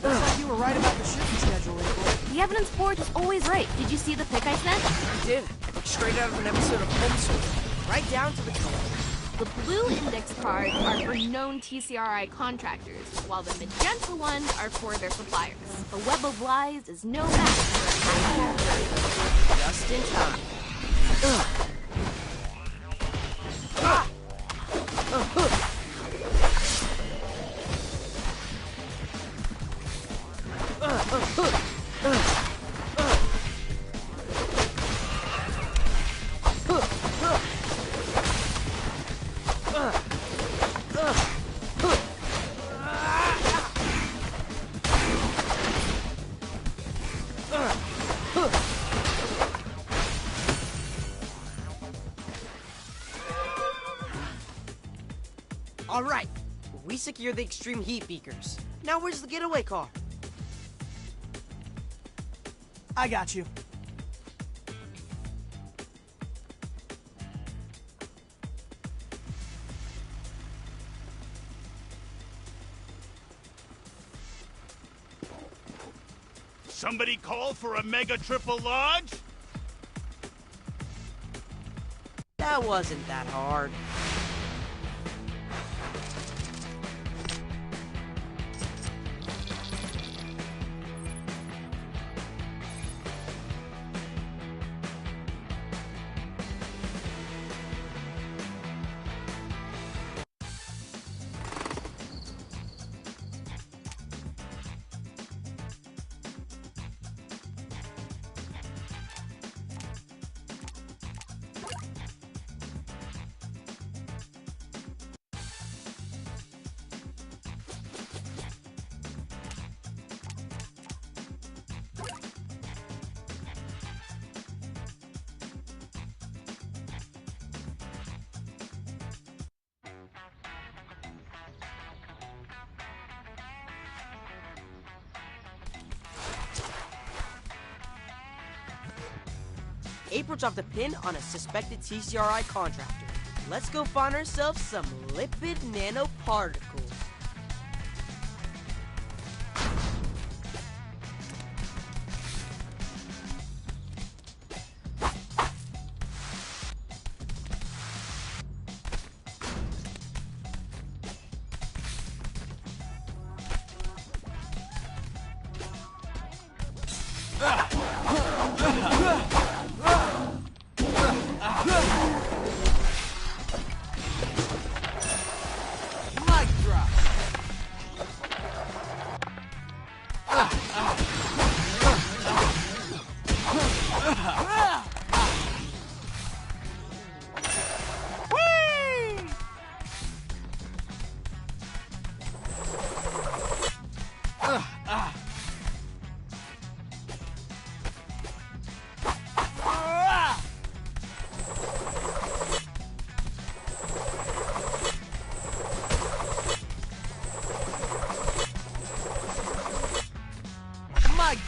Looks like you were right about the shipping schedule, April. The evidence board is always right. Did you see the pic I sent? I did. Straight out of an episode of Home Swing. Right down to the color. The blue index cards are for known TCRI contractors, while the magenta ones are for their suppliers. The web of lies is no match for a hacker. Just in time. All right, we secure the extreme heat beakers. Now where's the getaway car? I got you. Somebody call for a mega triple large? That wasn't that hard. April dropped a pin on a suspected TCRI contractor. Let's go find ourselves some lipid nanoparticles.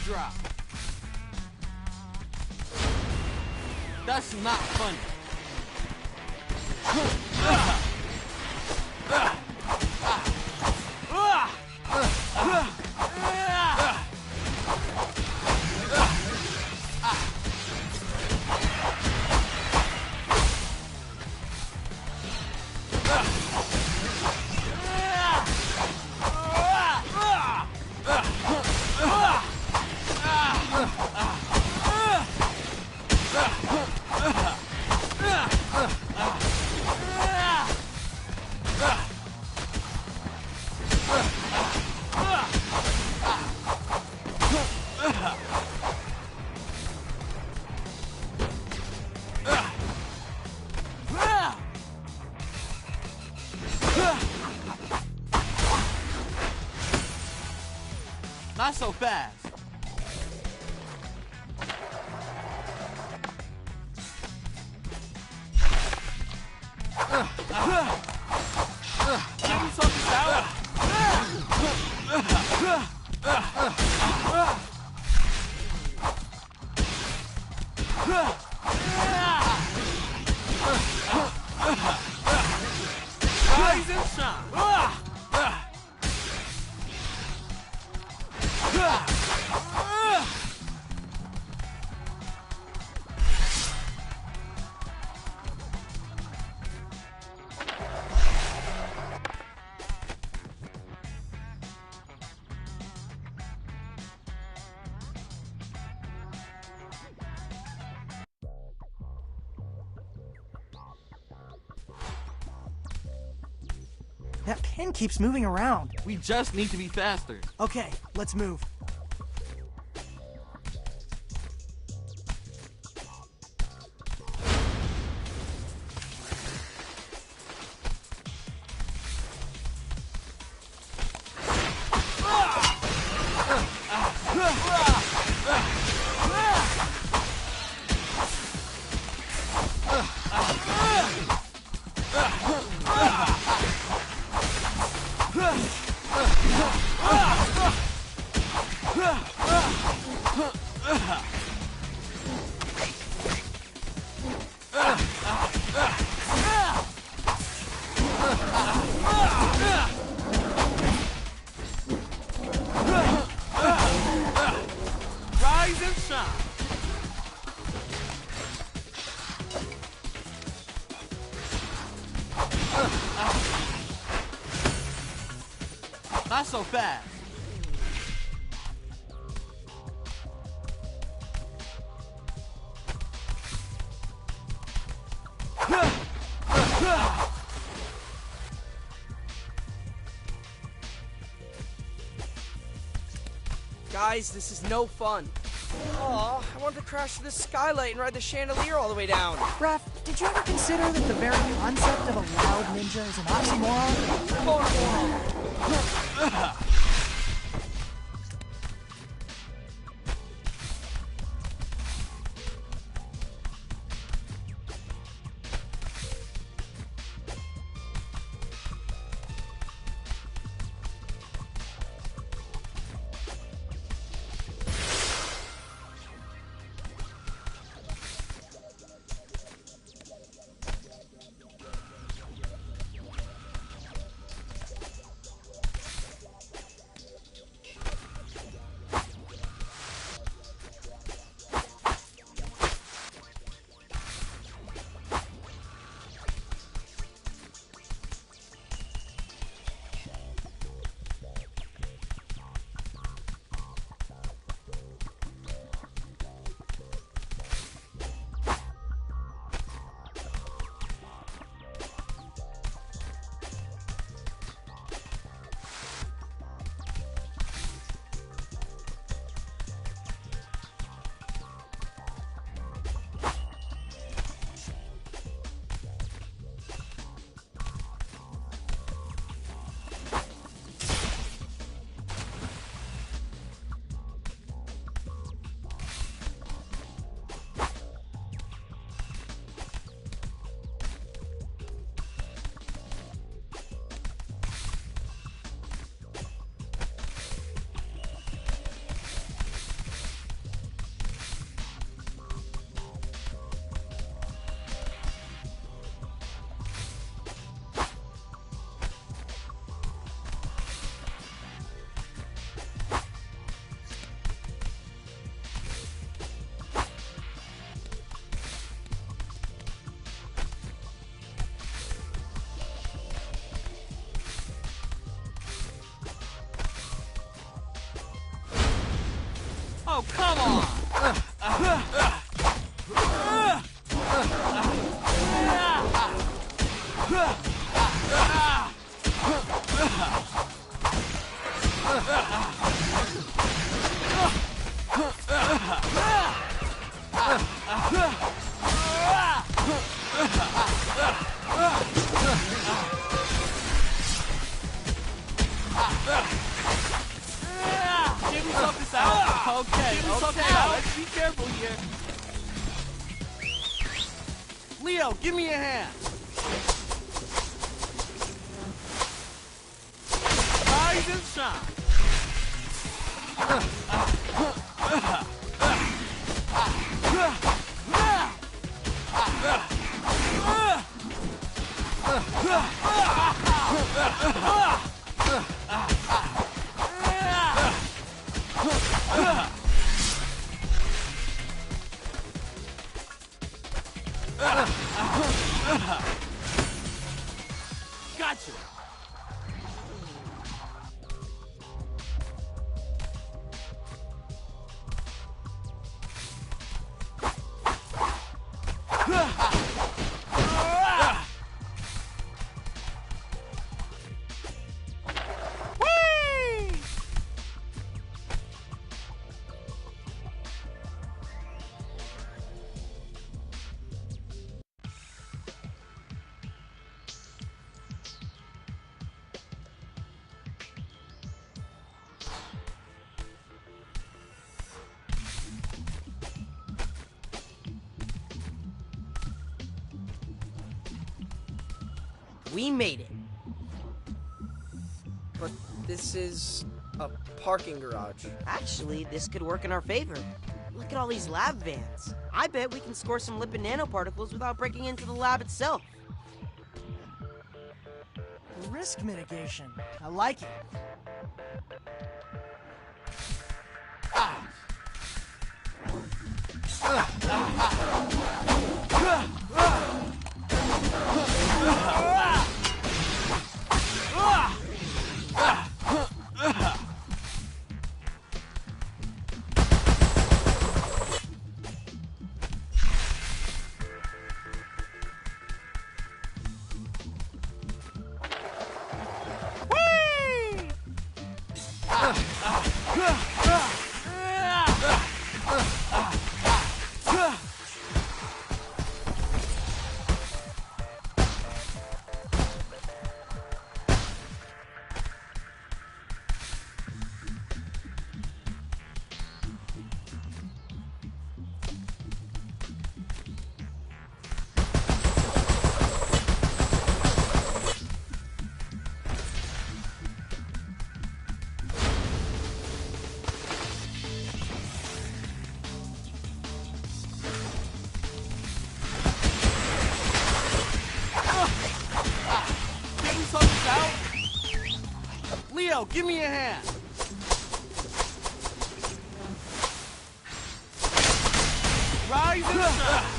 Drop. That's not funny. Not so fast. Give me something out. Rise and shine. That pin keeps moving around. We just need to be faster. Okay, let's move. Rise and shine. Not so fast. Guys, this is no fun. Aw, I wanted to crash through the skylight and ride the chandelier all the way down. Raph, did you ever consider that the very concept of a loud ninja is an oxymoron? Oh, come on! Give me something out. Okay, give me something out. Let's be careful here. Leo, give me a hand. Rise and shine! Gotcha! We made it. But this is a parking garage. Actually, this could work in our favor. Look at all these lab vans. I bet we can score some lipid nanoparticles without breaking into the lab itself. Risk mitigation. I like it. Leo, give me a hand. Rise and shine.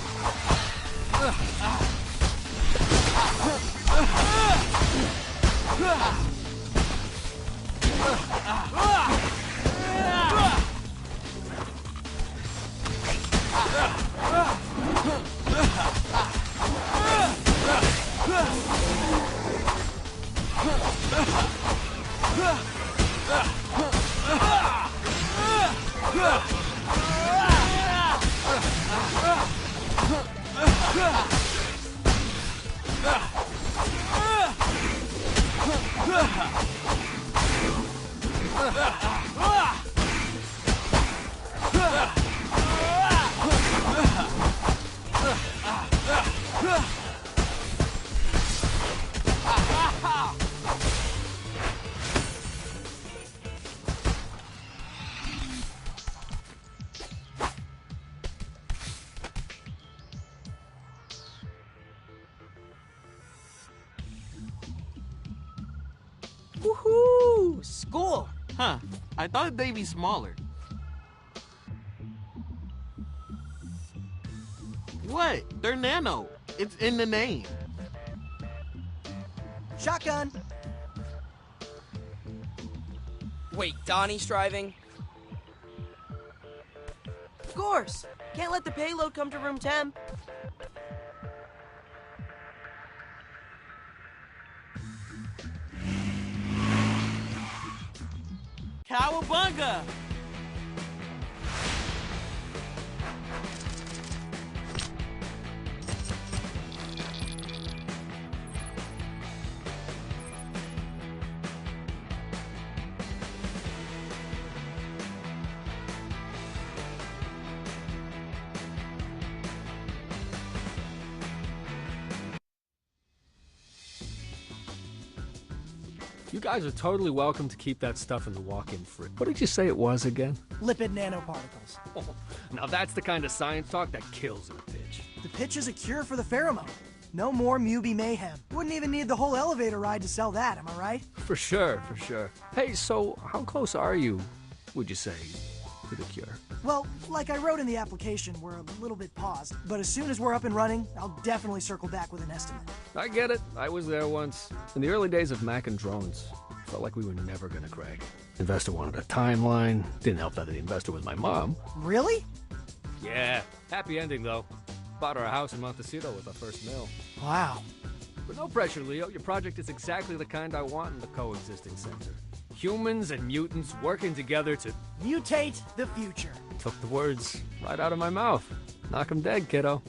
Woohoo! School! Huh. I thought they'd be smaller. What? They're nano. It's in the name. Shotgun! Wait, Donnie's driving? Of course! Can't let the payload come to room temp. Cowabunga! You guys are totally welcome to keep that stuff in the walk-in fridge. What did you say it was again? Lipid nanoparticles. Oh, now that's the kind of science talk that kills in a pitch. The pitch is a cure for the pheromone. No more Mubi mayhem. Wouldn't even need the whole elevator ride to sell that, am I right? For sure, for sure. Hey, so how close are you, would you say, to the cure? Well, like I wrote in the application, we're a little bit paused. But as soon as we're up and running, I'll definitely circle back with an estimate. I get it. I was there once. In the early days of Mac and drones, felt like we were never gonna crack. Investor wanted a timeline. Didn't help that the investor was my mom. Really? Yeah. Happy ending, though. Bought her a house in Montecito with our first mill. Wow. But no pressure, Leo. Your project is exactly the kind I want in the coexisting center. Humans and mutants working together to mutate the future. Took the words right out of my mouth. Knock 'em dead, kiddo.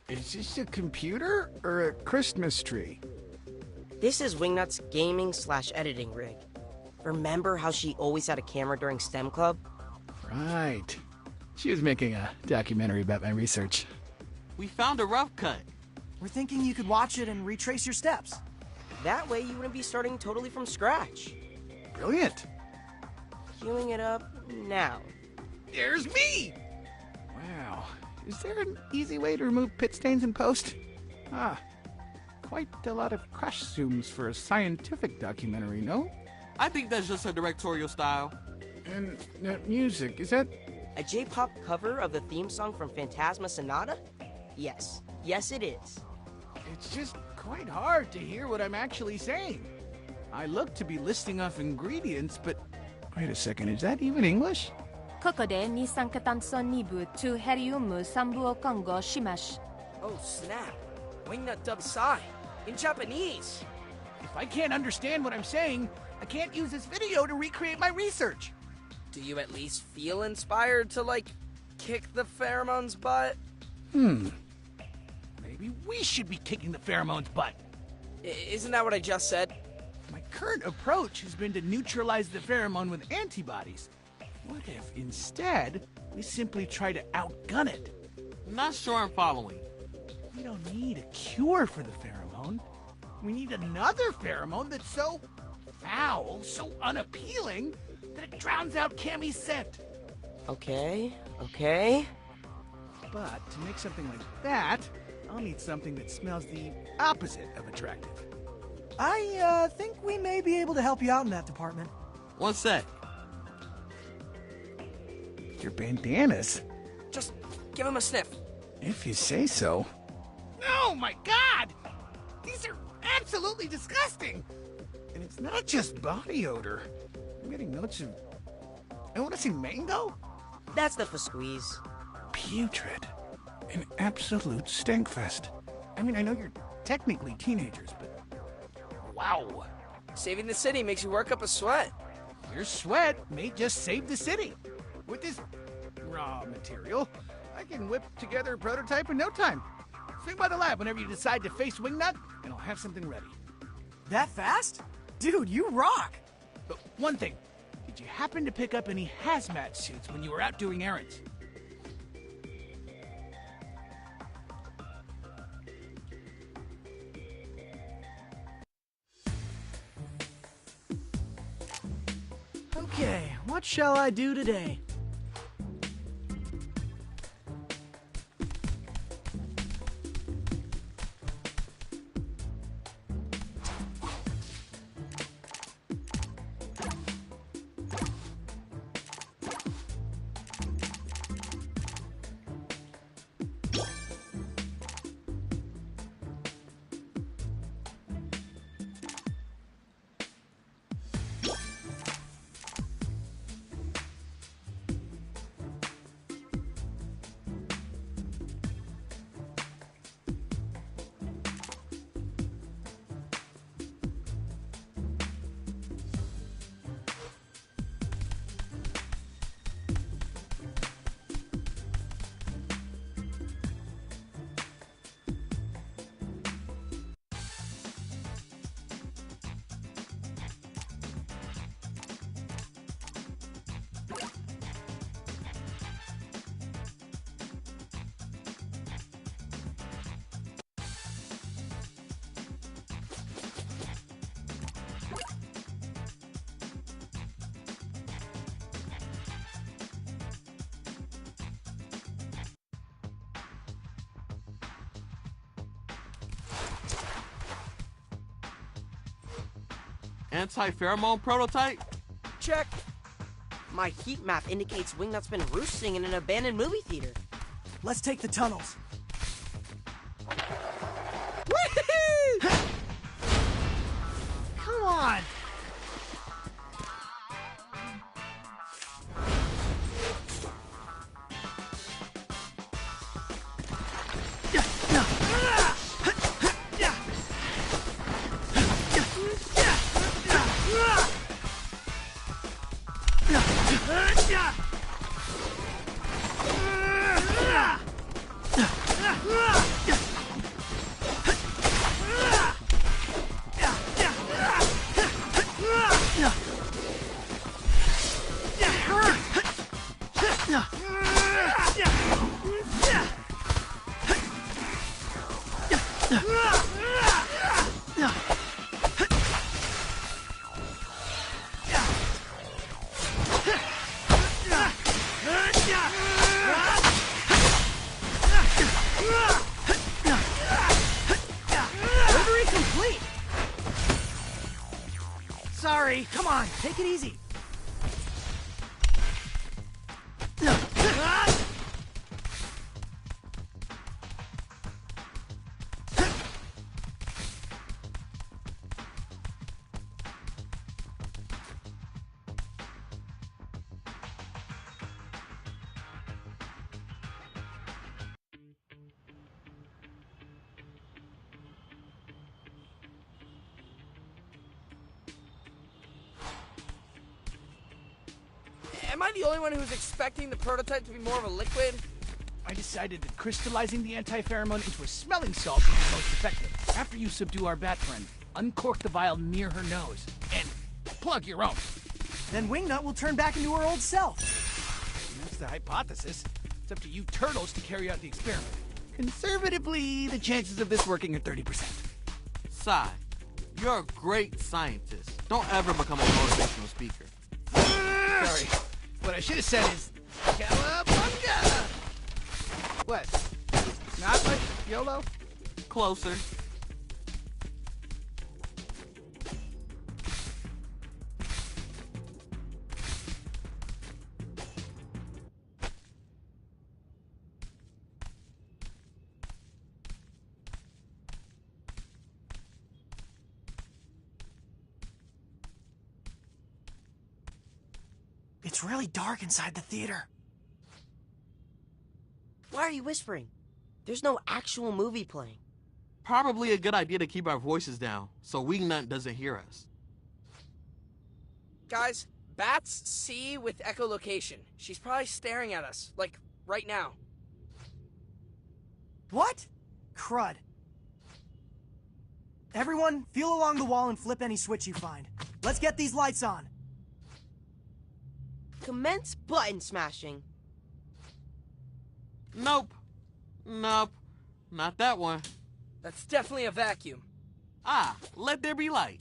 Is this a computer or a Christmas tree? This is Wingnut's gaming/editing rig. Remember how she always had a camera during STEM Club? Right. She was making a documentary about my research. We found a rough cut. We're thinking you could watch it and retrace your steps. That way you wouldn't be starting totally from scratch. Brilliant. Queuing it up now. There's me! Wow. Is there an easy way to remove pit stains in post? Ah, quite a lot of crash zooms for a scientific documentary, no? I think that's just her directorial style. And that music, is that... A J-pop cover of the theme song from Phantasma Sonata? Yes. Yes, it is. It's just quite hard to hear what I'm actually saying. I look to be listing off ingredients, but... Wait a second, is that even English? ここで二酸化炭素2部to helium 3部を混合します。 Oh snap! Wingnut dubs Psy in Japanese. If I can't understand what I'm saying, I can't use this video to recreate my research. Do you at least feel inspired to, like, kick the pheromones' butt? Maybe we should be kicking the pheromones' butt. Isn't that what I just said? My current approach has been to neutralize the pheromone with antibodies. What if, instead, we simply try to outgun it? Not sure I'm following. We don't need a cure for the pheromone. We need another pheromone that's so foul, so unappealing, that it drowns out Cammy's scent. Okay. But to make something like that, I'll need something that smells the opposite of attractive. I think we may be able to help you out in that department. One sec. Your bandanas? Just give him a sniff. If you say so. Oh my god! These are absolutely disgusting! And it's not just body odor. I'm getting notes of... I want to see mango? That's the squeeze. Putrid. An absolute stinkfest. I mean, I know you're technically teenagers, but... Wow. Saving the city makes you work up a sweat. Your sweat may just save the city. With this raw material, I can whip together a prototype in no time. Swing by the lab whenever you decide to face Wingnut, and I'll have something ready. That fast? Dude, you rock! But one thing, did you happen to pick up any hazmat suits when you were out doing errands? Okay, what shall I do today? Anti-pheromone prototype? Check. My heat map indicates Wingnut's been roosting in an abandoned movie theater. Let's take the tunnels. Come on! Delivery complete! Sorry, come on, take it easy. Am I the only one who's expecting the prototype to be more of a liquid? I decided that crystallizing the anti-pheromone into a smelling salt would be most effective. After you subdue our bat friend, uncork the vial near her nose, and plug your own. Then Wingnut will turn back into her old self. That's the hypothesis. It's up to you turtles to carry out the experiment. Conservatively, the chances of this working are 30%. Sai, you're a great scientist. Don't ever become a motivational speaker. Sorry. What I should have said is, Cowabunga! What? Not much YOLO? Closer. It's really dark inside the theater. Why are you whispering? There's no actual movie playing. Probably a good idea to keep our voices down, so Wingnut doesn't hear us. Guys, bats see with echolocation. She's probably staring at us, like, right now. What? Crud. Everyone, feel along the wall and flip any switch you find. Let's get these lights on. Commence button smashing. Nope. Nope. Not that one. That's definitely a vacuum. Ah, let there be light.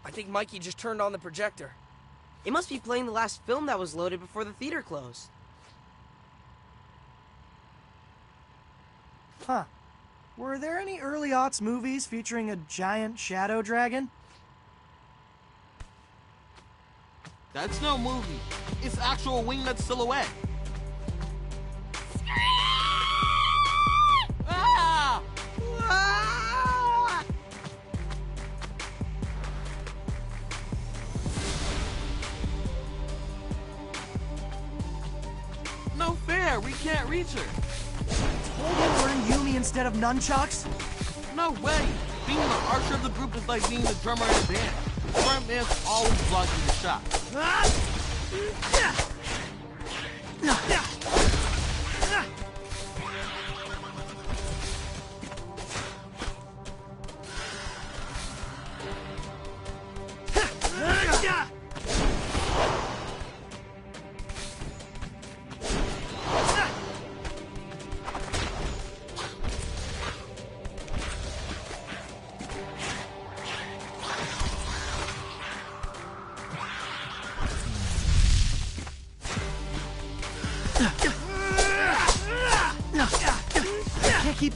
I think Mikey just turned on the projector. It must be playing the last film that was loaded before the theater closed. Huh. Were there any early aughts movies featuring a giant shadow dragon? That's no movie. It's actual Wingnut silhouette. Ah! Ah! No fair, we can't reach her. Told you to learn Yumi instead of nunchucks? No way. Being the archer of the group is like being the drummer in a band. The front man's always blocking the shot.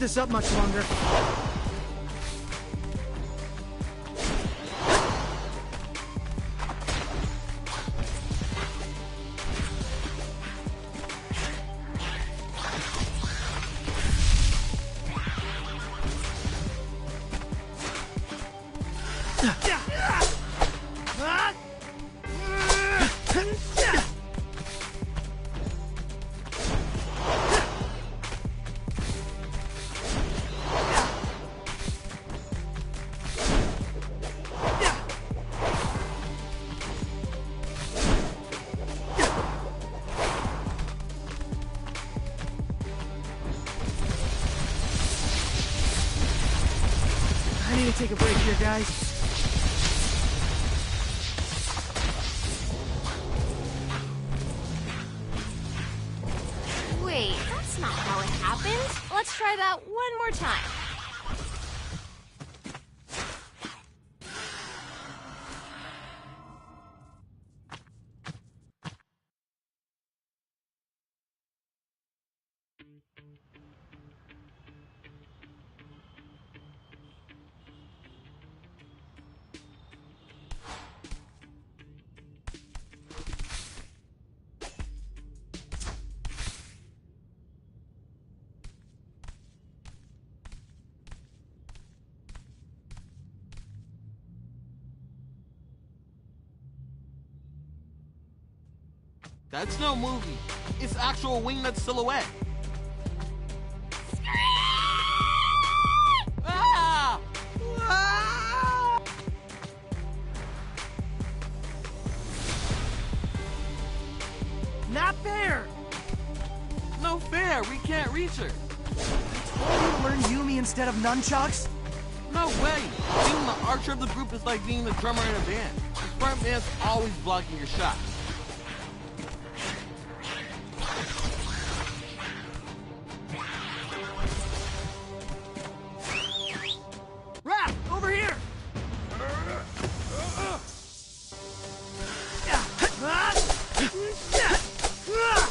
this up much longer. I need to take a break here, guys. Wait, that's not how it happened. Let's try that one more time. That's no movie. It's actual wingnut silhouette. Ah! Ah! Not fair! No fair, we can't reach her. You learn Yumi instead of nunchucks? No way. Being the archer of the group is like being the drummer in a band. The front man's always blocking your shot. Raph, over here!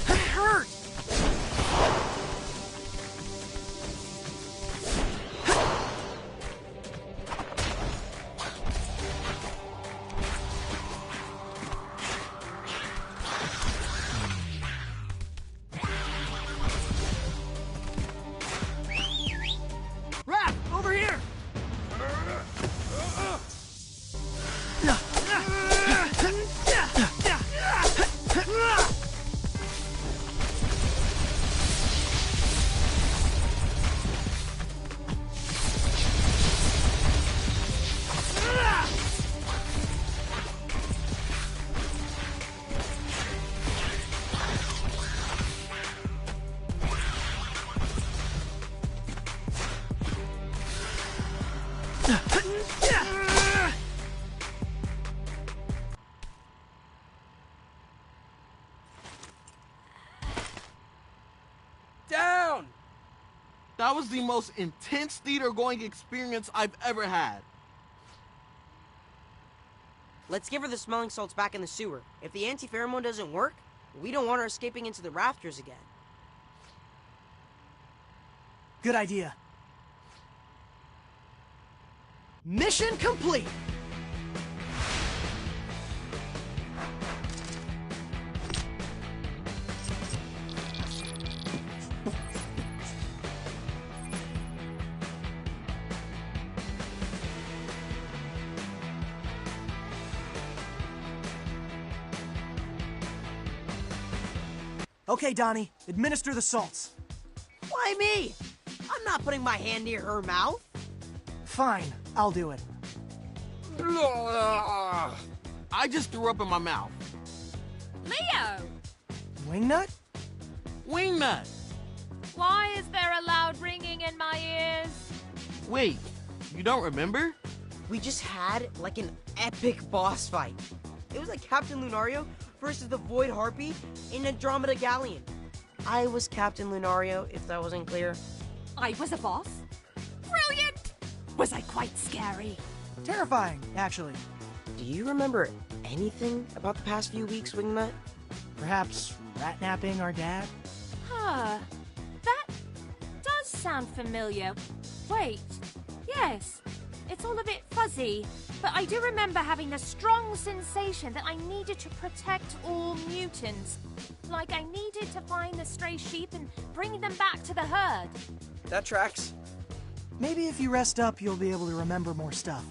It hurts! Raph, over here! Down! That was the most intense theater-going experience I've ever had. Let's give her the smelling salts back in the sewer. If the anti-pheromone doesn't work, we don't want her escaping into the rafters again. Good idea. Mission complete! Okay, Donnie, administer the salts. Why me? I'm not putting my hand near her mouth. Fine, I'll do it. I just threw up in my mouth. Leo! Wingnut? Wingnut! Why is there a loud ringing in my ears? Wait, you don't remember? We just had, like, an epic boss fight. It was like Captain Lunario versus the Void Harpy in Andromeda Galleon. I was Captain Lunario, if that wasn't clear. I was a boss? Brilliant! Was I quite scary? Terrifying, actually. Do you remember anything about the past few weeks, Wingnut? Perhaps rat-napping our dad? Huh. That does sound familiar. Wait, yes. It's all a bit fuzzy, but I do remember having the strong sensation that I needed to protect all mutants. Like I needed to find the stray sheep and bring them back to the herd. That tracks. Maybe if you rest up, you'll be able to remember more stuff.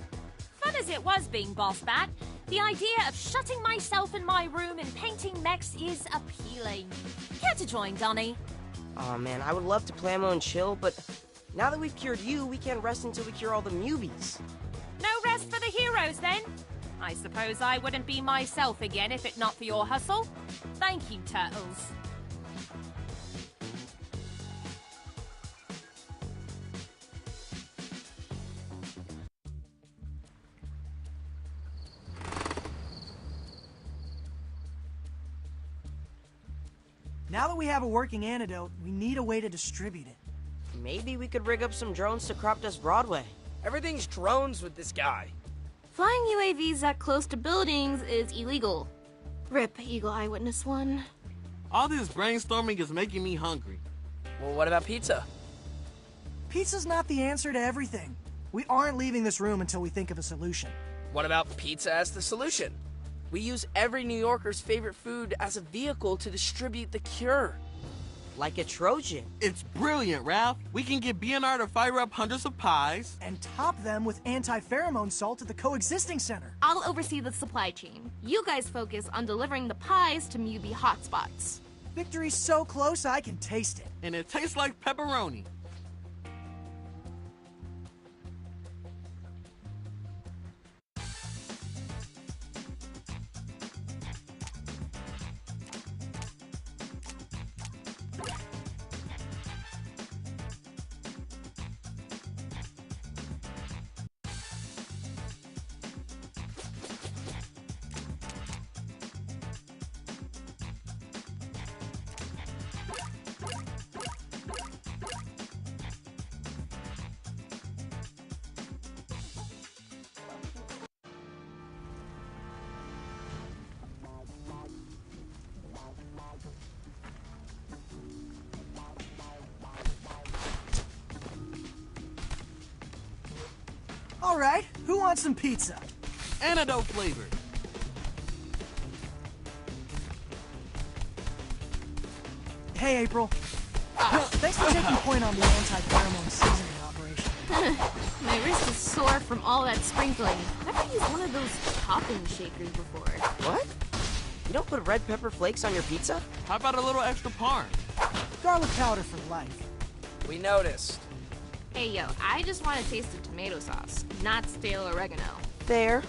Fun as it was being Boss Bat, the idea of shutting myself in my room and painting mechs is appealing. Care to join, Donnie? Aw, man, I would love to play Ammo and chill, but now that we've cured you, we can't rest until we cure all the mubies. No rest for the heroes, then? I suppose I wouldn't be myself again if it not for your hustle. Thank you, Turtles. Now that we have a working antidote, we need a way to distribute it. Maybe we could rig up some drones to crop dust Broadway. Everything's drones with this guy. Flying UAVs that close to buildings is illegal. RIP Eagle Eyewitness 1. All this brainstorming is making me hungry. Well, what about pizza? Pizza's not the answer to everything. We aren't leaving this room until we think of a solution. What about pizza as the solution? We use every New Yorker's favorite food as a vehicle to distribute the cure. Like a Trojan. It's brilliant, Ralph. We can get BNR to fire up hundreds of pies. And top them with anti-pheromone salt at the coexisting center. I'll oversee the supply chain. You guys focus on delivering the pies to Mubi hotspots. Victory's so close I can taste it. And it tastes like pepperoni. All right, who wants some pizza? Antidote flavor. Hey, April. Thanks for taking point on the anti-pheromone seasoning operation. My wrist is sore from all that sprinkling. I've never used one of those topping shakers before. What? You don't put red pepper flakes on your pizza? How about a little extra parm? Garlic powder for life. We noticed. Hey yo, I just want to taste the tomato sauce, not stale oregano. There.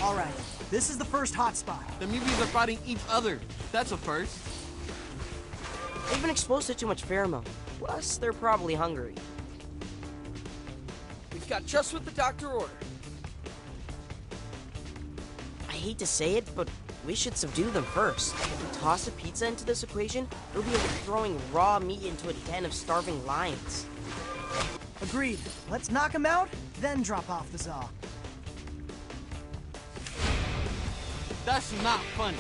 All right, this is the first hotspot. The mubies are fighting each other. That's a first. They've been exposed to too much pheromone. Plus, they're probably hungry. We've got just what the doctor ordered. I hate to say it, but we should subdue them first. If we toss a pizza into this equation, it'll be like throwing raw meat into a den of starving lions. Agreed. Let's knock them out, then drop off the Zaw. That's not funny.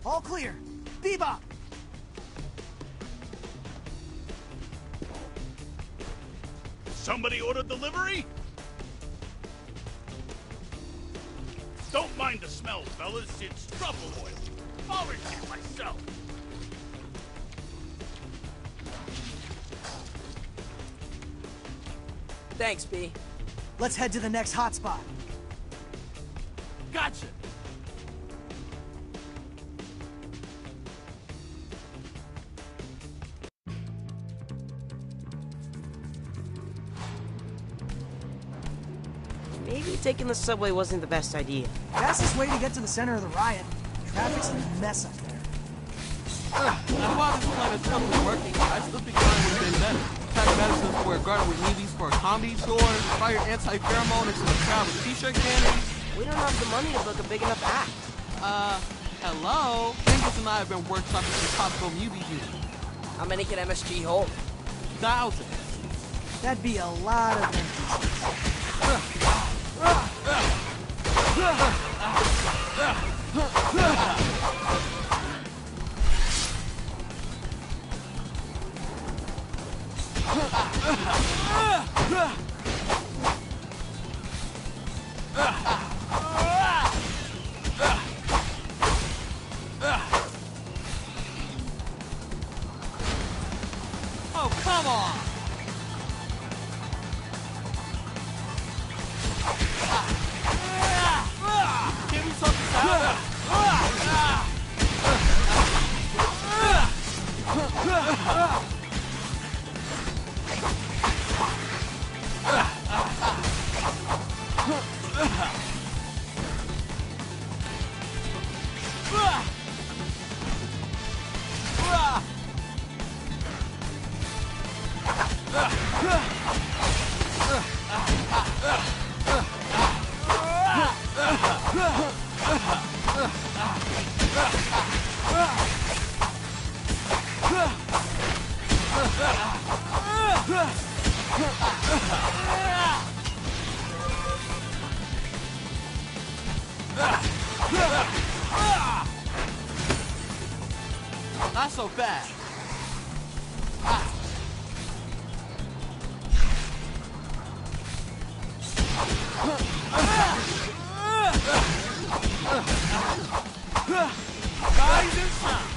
All clear. Bebop! Somebody ordered delivery? Don't mind the smell, fellas. It's truffle oil. Origin myself. Thanks, B. Let's head to the next hotspot. Gotcha. Maybe taking the subway wasn't the best idea. Fastest way to get to the center of the riot. Traffic's a mess up there. And while this plan is totally working, I still think Garner would have been better. Pack medicines where Garner would need these for a comedy tour, fired anti-pheromone into the crowd with t-shirt candies. We don't have the money to book a big enough act. Hello? Angus and I have been workshopping some topical movie unit. How many can MSG hold? Thousands. That'd be a lot of NPCs. Oh, come on! Can we talk this out? Not so fast. Guys, it's time.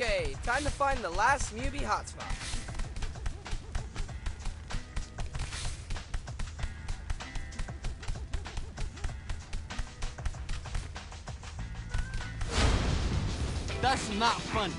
Okay, time to find the last Mubi hotspot. That's not funny.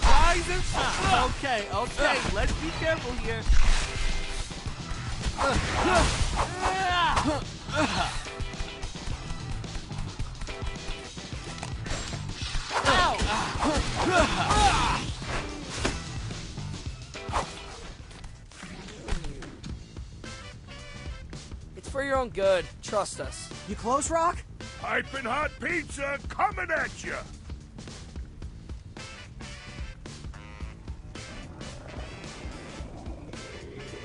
Rise and shine. Okay, let's be careful here. It's for your own good. Trust us. You close, Rock? Piping hot pizza coming at you.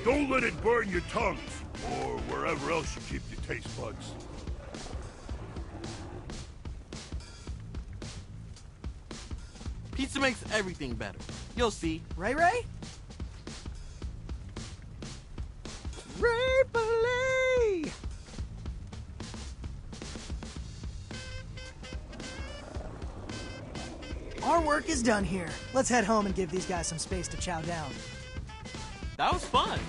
Don't let it burn your tongues, or wherever else you keep your taste buds. Pizza makes everything better. You'll see. Ray Ray? Ray-Billy! Our work is done here. Let's head home and give these guys some space to chow down. That was fun.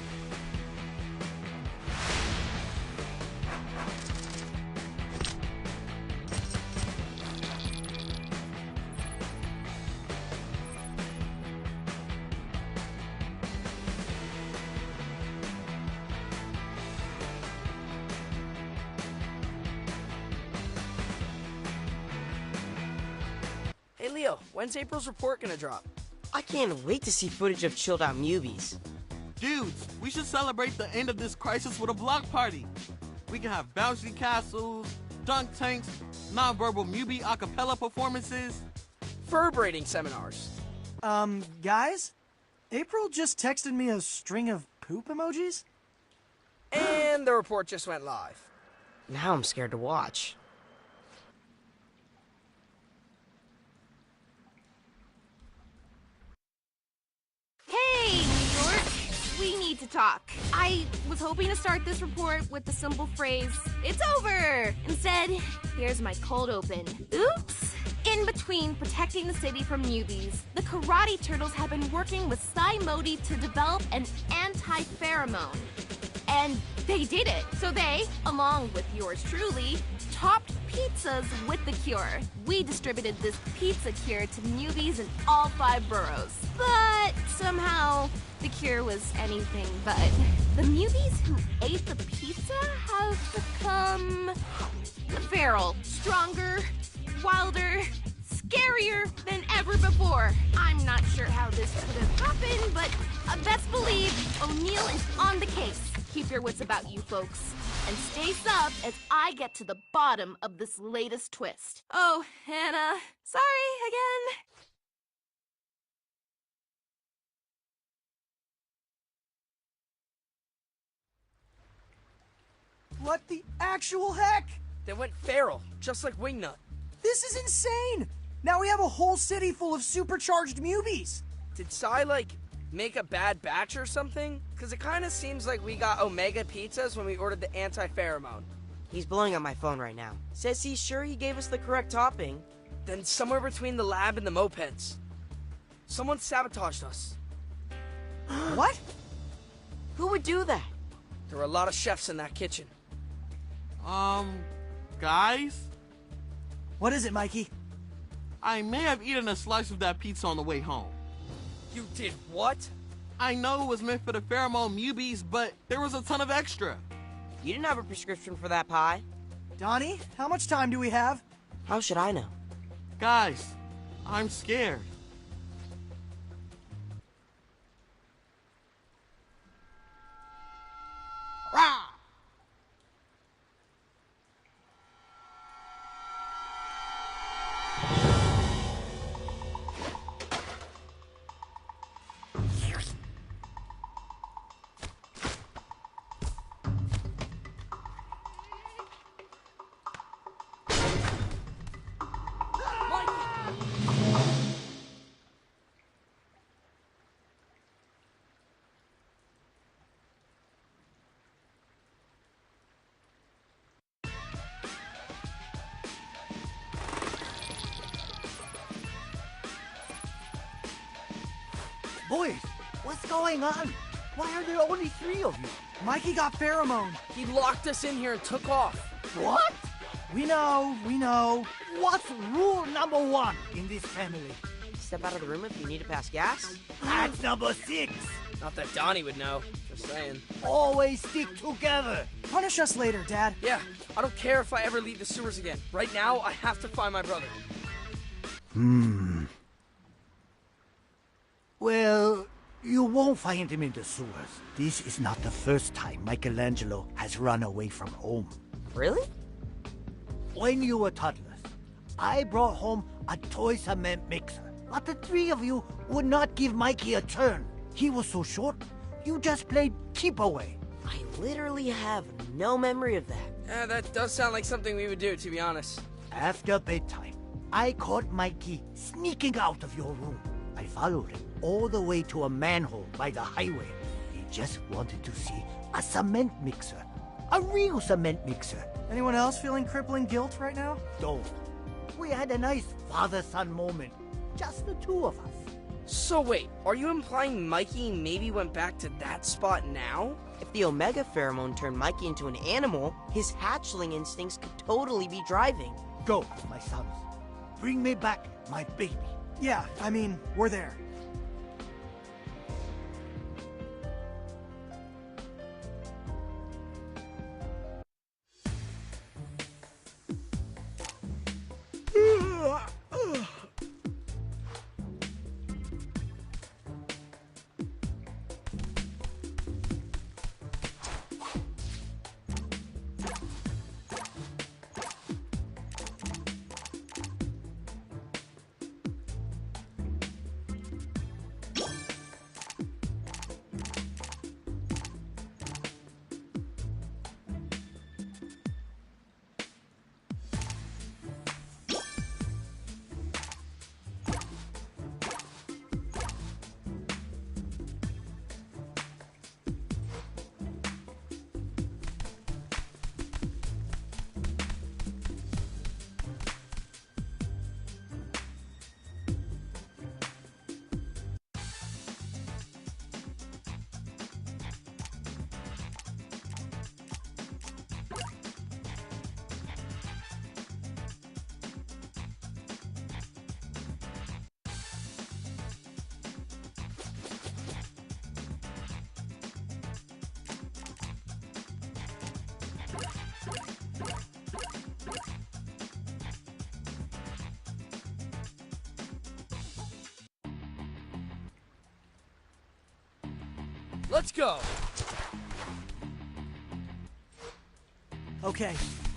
Hey Leo, when's April's report gonna drop? I can't wait to see footage of chilled out Mubies. Dudes, we should celebrate the end of this crisis with a block party. We can have bouncy castles, dunk tanks, non-verbal Mubi a cappella performances. Fur braiding seminars. Guys? April just texted me a string of poop emojis? And the report just went live. Now I'm scared to watch. Hey, New York! We need to talk. I was hoping to start this report with the simple phrase, "It's over!" Instead, here's my cold open. Oops! In between protecting the city from newbies, the Karate Turtles have been working with Modi to develop an anti-pheromone. And they did it. So they, along with yours truly, topped pizzas with the cure. We distributed this pizza cure to newbies in all 5 boroughs. But somehow, the cure was anything but. The newbies who ate the pizza have become feral, stronger, wilder, scarier than ever before. I'm not sure how this could have happened, but best believe O'Neill is on the case. Keep your wits about you, folks. And stay sub as I get to the bottom of this latest twist. Oh, Hannah, sorry again. What the actual heck? They went feral, just like Wingnut. This is insane! Now we have a whole city full of supercharged Mubies! Did Sai, make a bad batch or something? Because it kind of seems like we got Omega pizzas when we ordered the anti-pheromone. He's blowing up my phone right now. Says he's sure he gave us the correct topping. Then somewhere between the lab and the mopeds. Someone sabotaged us. What? Who would do that? There were a lot of chefs in that kitchen. Guys? What is it, Mikey? I may have eaten a slice of that pizza on the way home. You did what? I know it was meant for the pheromone mubies, but there was a ton of extra. You didn't have a prescription for that pie. Donnie, how much time do we have? How should I know? Guys, I'm scared. Rah! Boys, what's going on? Why are there only 3 of you? Mikey got pheromone. He locked us in here and took off. What? We know. What's rule number 1 in this family? Step out of the room if you need to pass gas. That's number 6. Not that Donnie would know. Just saying. Always stick together. Punish us later, Dad. Yeah, I don't care if I ever leave the sewers again. Right now, I have to find my brother. Well, you won't find him in the sewers. This is not the first time Michelangelo has run away from home. Really? When you were toddlers, I brought home a toy cement mixer. But the 3 of you would not give Mikey a turn. He was so short, you just played keep away. I literally have no memory of that. Yeah, that does sound like something we would do, to be honest. After bedtime, I caught Mikey sneaking out of your room. I followed him all the way to a manhole by the highway. He just wanted to see a cement mixer. A real cement mixer. Anyone else feeling crippling guilt right now? Don't. We had a nice father-son moment. Just the 2 of us. So wait, are you implying Mikey maybe went back to that spot now? If the Omega pheromone turned Mikey into an animal, his hatchling instincts could totally be driving. Go, my sons. Bring me back my baby. Yeah, I mean, we're there. Let's go! Okay,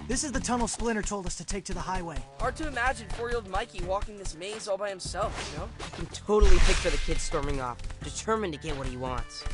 this is the tunnel Splinter told us to take to the highway. Hard to imagine 4-year-old Mikey walking this maze all by himself, you know? I can totally picture the kid storming off, determined to get what he wants.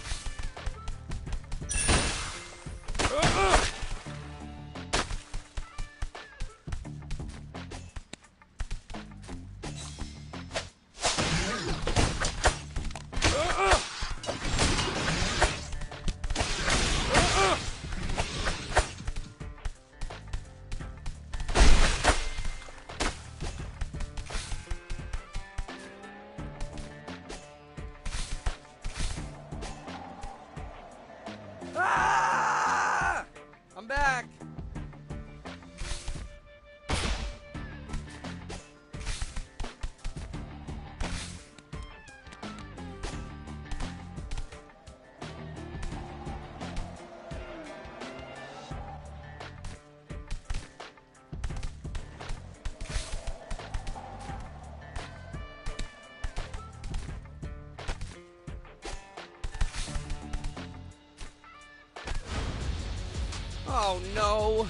Oh no.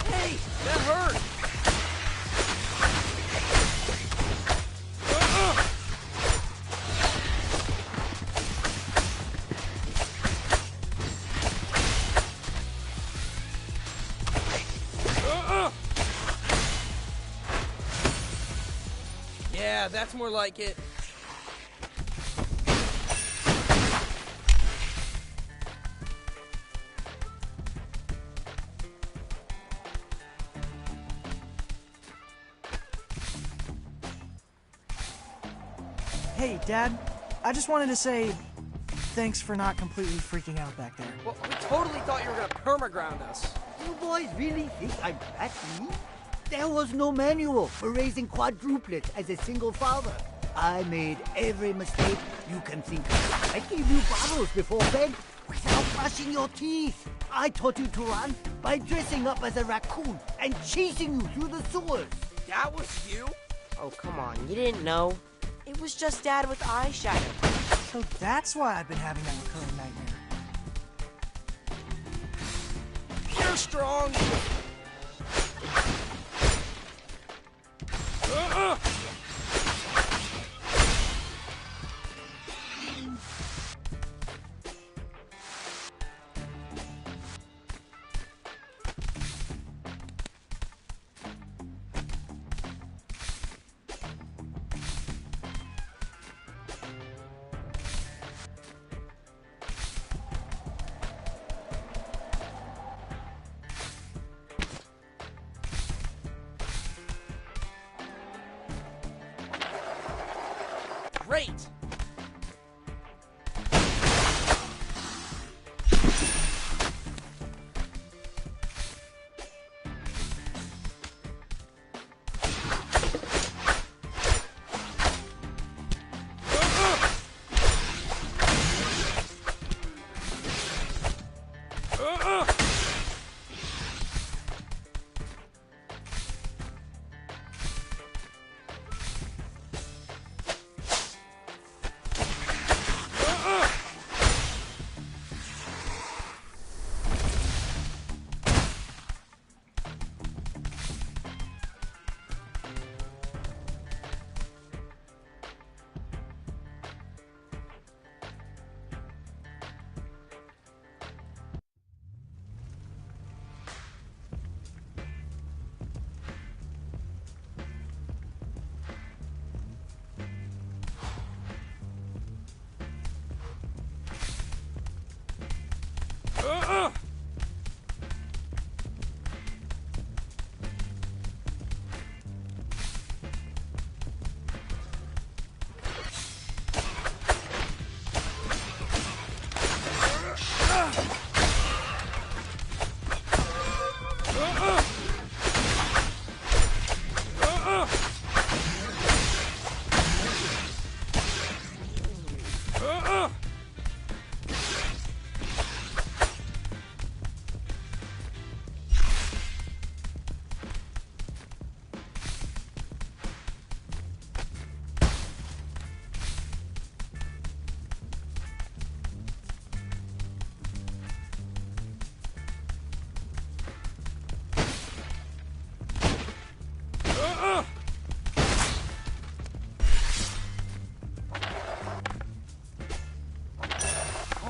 Hey, that hurt. Yeah, that's more like it. Hey, Dad. I just wanted to say thanks for not completely freaking out back there. Well, we totally thought you were gonna permaground us. You boys really think I'm that mean? There was no manual for raising quadruplets as a single father. I made every mistake you can think of. I gave you bottles before bed without brushing your teeth. I taught you to run by dressing up as a raccoon and chasing you through the sewers. That was you? Oh, come on. You didn't know. It was just Dad with eyeshadow. So that's why I've been having that recurring nightmare. You're strong. Great.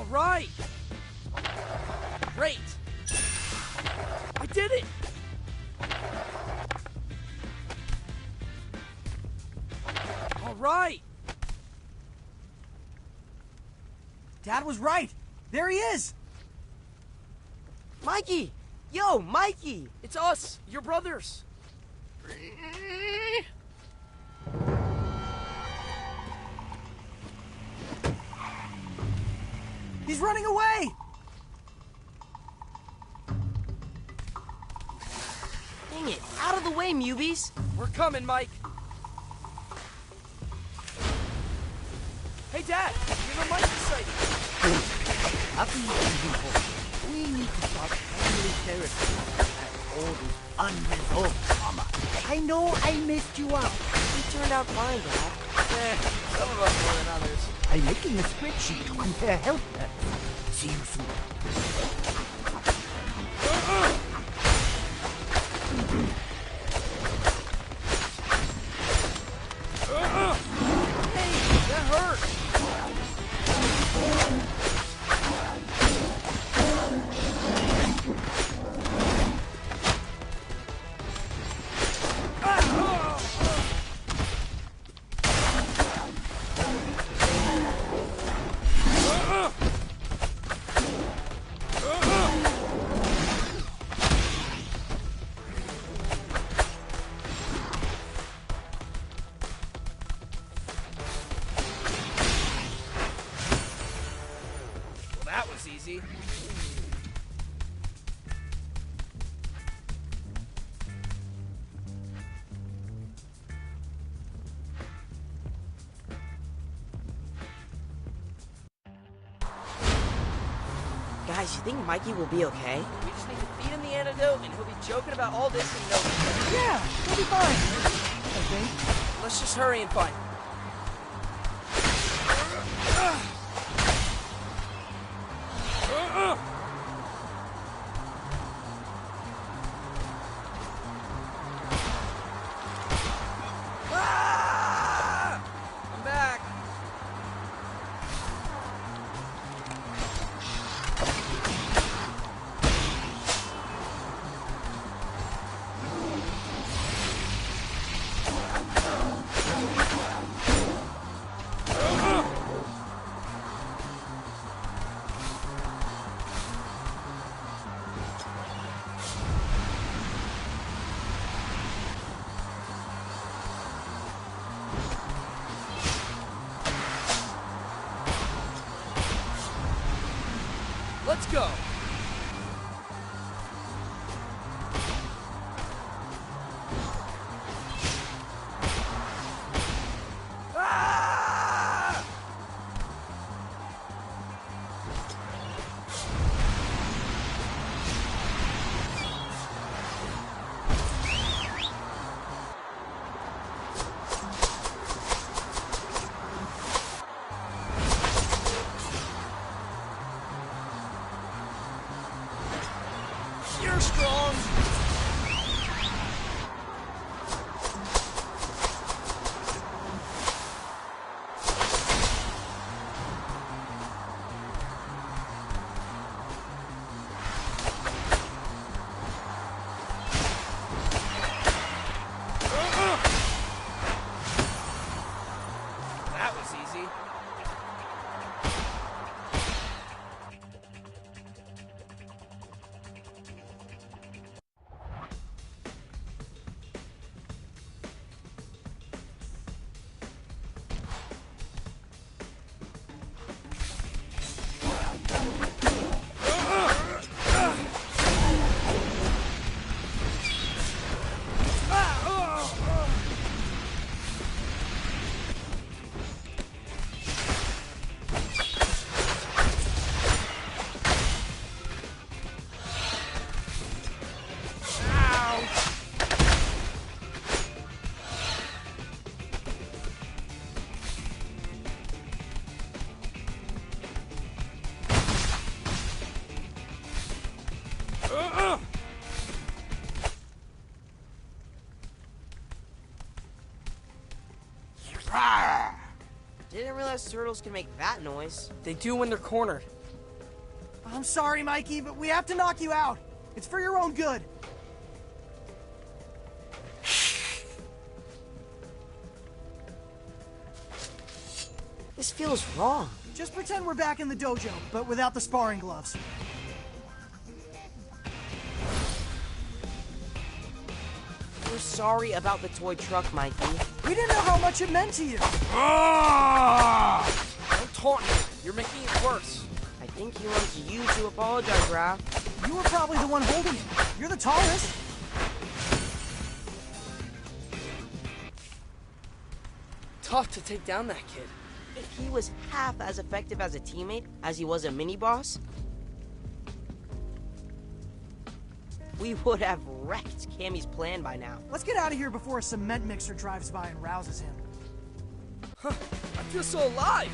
Right! Great! I did it! All right! Dad was right! There he is! Mikey! Yo, Mikey! It's us, your brothers! He's running away! Dang it, out of the way, Mubies! We're coming, Mike! Hey, Dad, we have a Mikey sighting. Happy people. We need to start family therapy and all this unresolved trauma. I know I messed you up. You turned out fine, Dad. Some of us more than others. I'm making a spreadsheet to compare health stats. See you soon. Hey, that hurt. Well, that was easy. Guys, you think Mikey will be okay? We just need to feed him the antidote, and he'll be joking about all this and no. Yeah, he'll be fine. I think. Let's just hurry and find him. I'm back. Let's go. Ah! You're strong. That was easy. Didn't realize turtles can make that noise. They do when they're cornered. I'm sorry, Mikey, but we have to knock you out. It's for your own good. This feels wrong. Just pretend we're back in the dojo, but without the sparring gloves. We're sorry about the toy truck, Mikey. We didn't know how much it meant to you. Don't taunt me. You're making it worse. I think he wants you to apologize, Raph. You were probably the one holding it. You're the tallest. Tough to take down that kid. If he was half as effective as a teammate as he was a mini-boss, we would have wrecked Cammy's plan by now. Let's get out of here before a cement mixer drives by and rouses him. Huh, I feel so alive!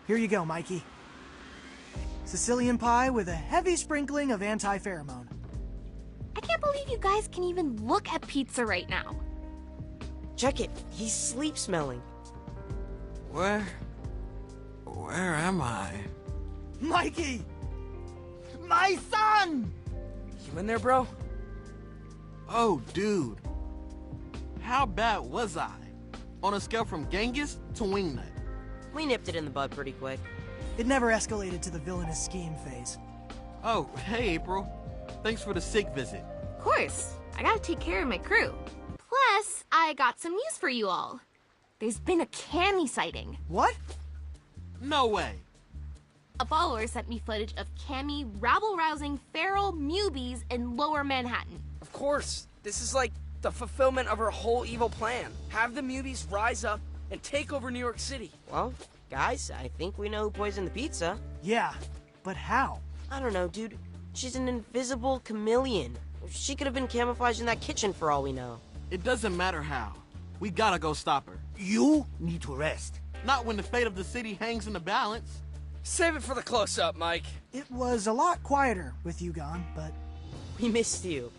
Here you go, Mikey. Sicilian pie with a heavy sprinkling of anti-pheromone. I can't believe you guys can even look at pizza right now. Check it. He's sleep smelling. Where am I? Mikey! My son! You in there, bro? Oh, dude. How bad was I? On a scale from Genghis to Wingnut. We nipped it in the bud pretty quick. It never escalated to the villainous scheme phase. Oh, hey, April. Thanks for the sick visit. Of course, I gotta take care of my crew. Plus, I got some news for you all. There's been a Cammy sighting. What? No way. A follower sent me footage of Cammy rabble-rousing feral newbies in Lower Manhattan. Of course. This is like the fulfillment of her whole evil plan. Have the Mubies rise up and take over New York City. Well, guys, I think we know who poisoned the pizza. Yeah, but how? I don't know, dude. She's an invisible chameleon. She could have been camouflaged in that kitchen for all we know. It doesn't matter how. We gotta go stop her. You need to rest. Not when the fate of the city hangs in the balance. Save it for the close-up, Mike. It was a lot quieter with you gone, but... We missed you.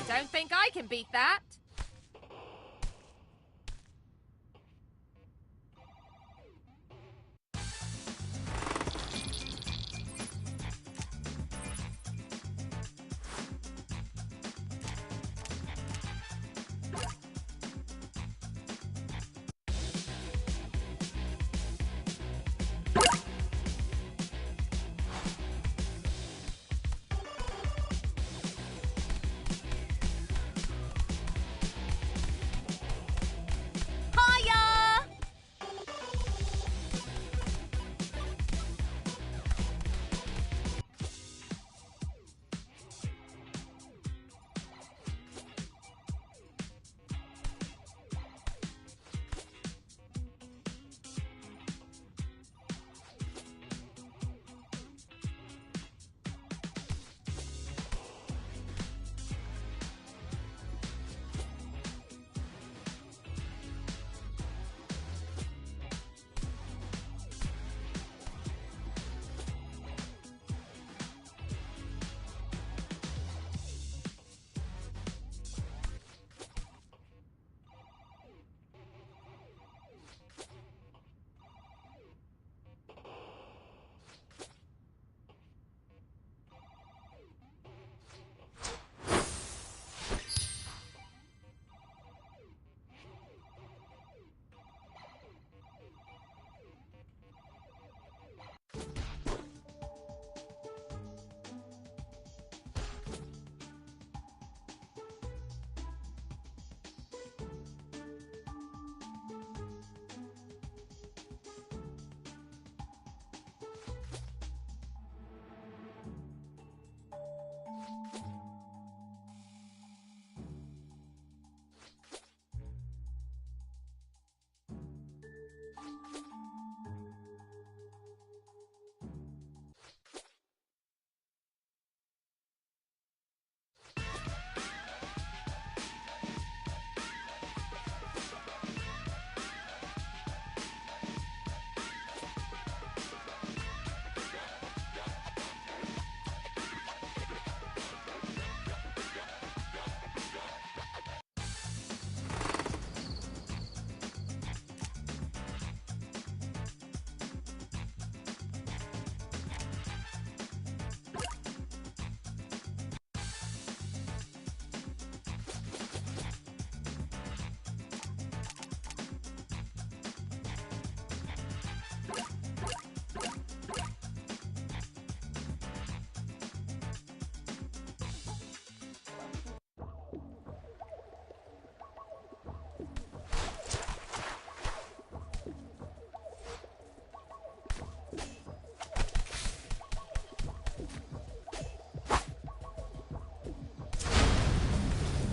Don't think I can beat that.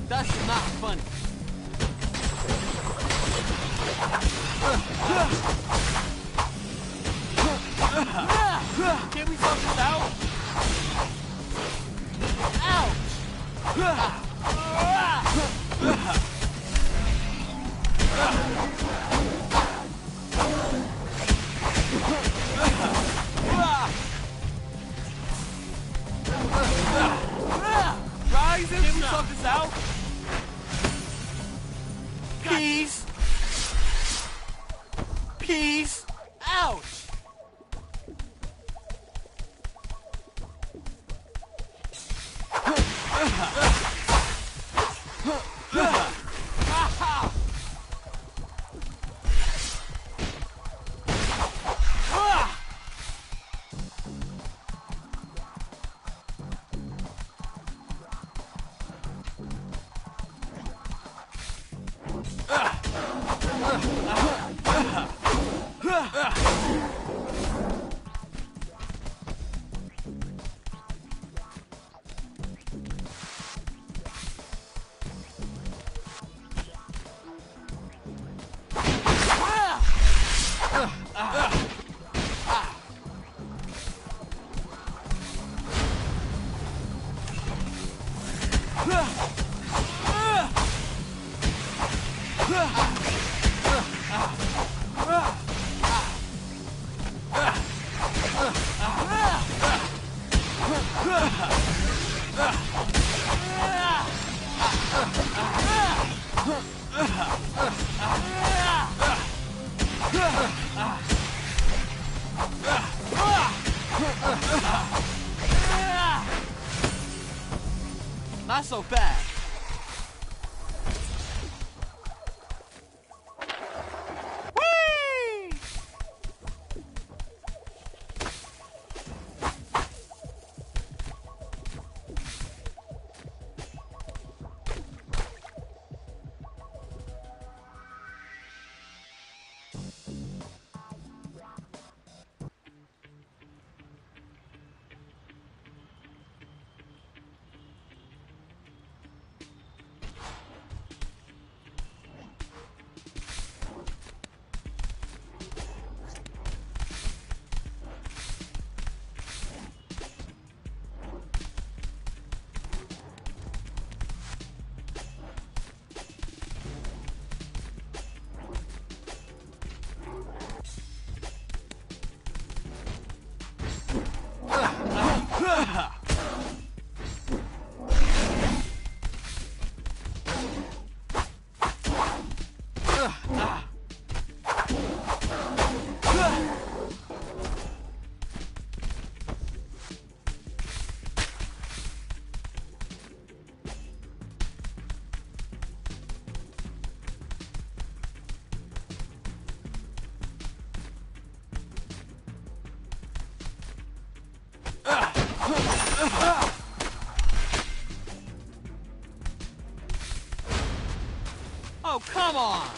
That's not funny. Can we sort this out? Ouch! Rise, can we sort this out? Peace. Peace. Ouch. Not so fast. Oh, come on!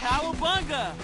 Cowabunga!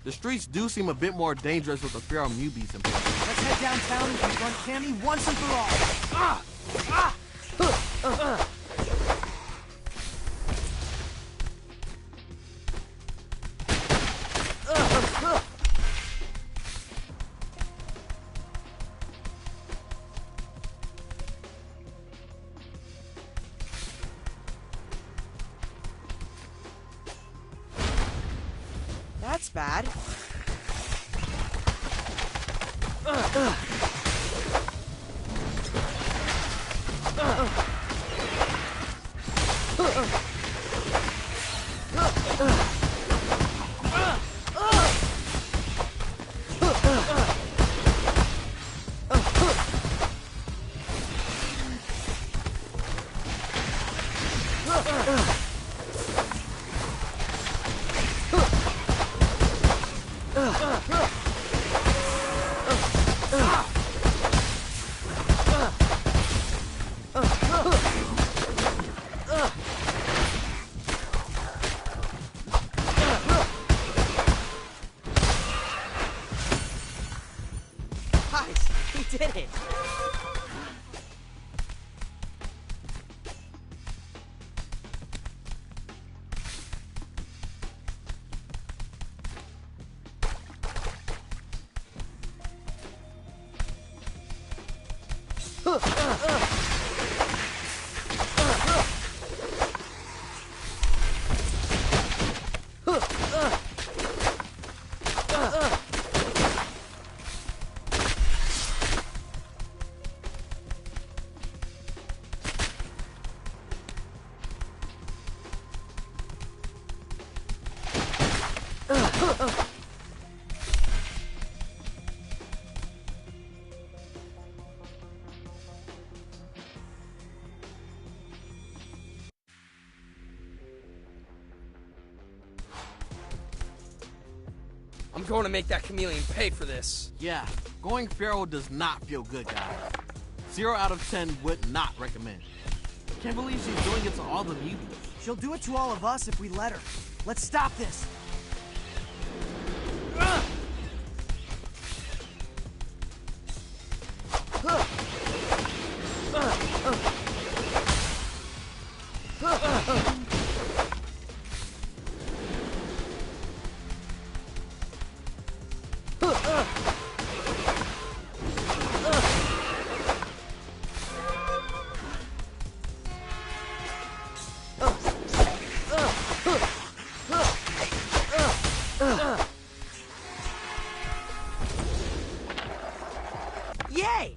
The streets do seem a bit more dangerous with the feral mubies in place. Let's head downtown and confront Cammy once and for all. That's bad. Guys, he did it! I'm going to make that chameleon pay for this. Yeah, going feral does not feel good, guys. 0 out of 10 would not recommend. Can't believe she's doing it to all the mutants. She'll do it to all of us if we let her. Let's stop this. Yay!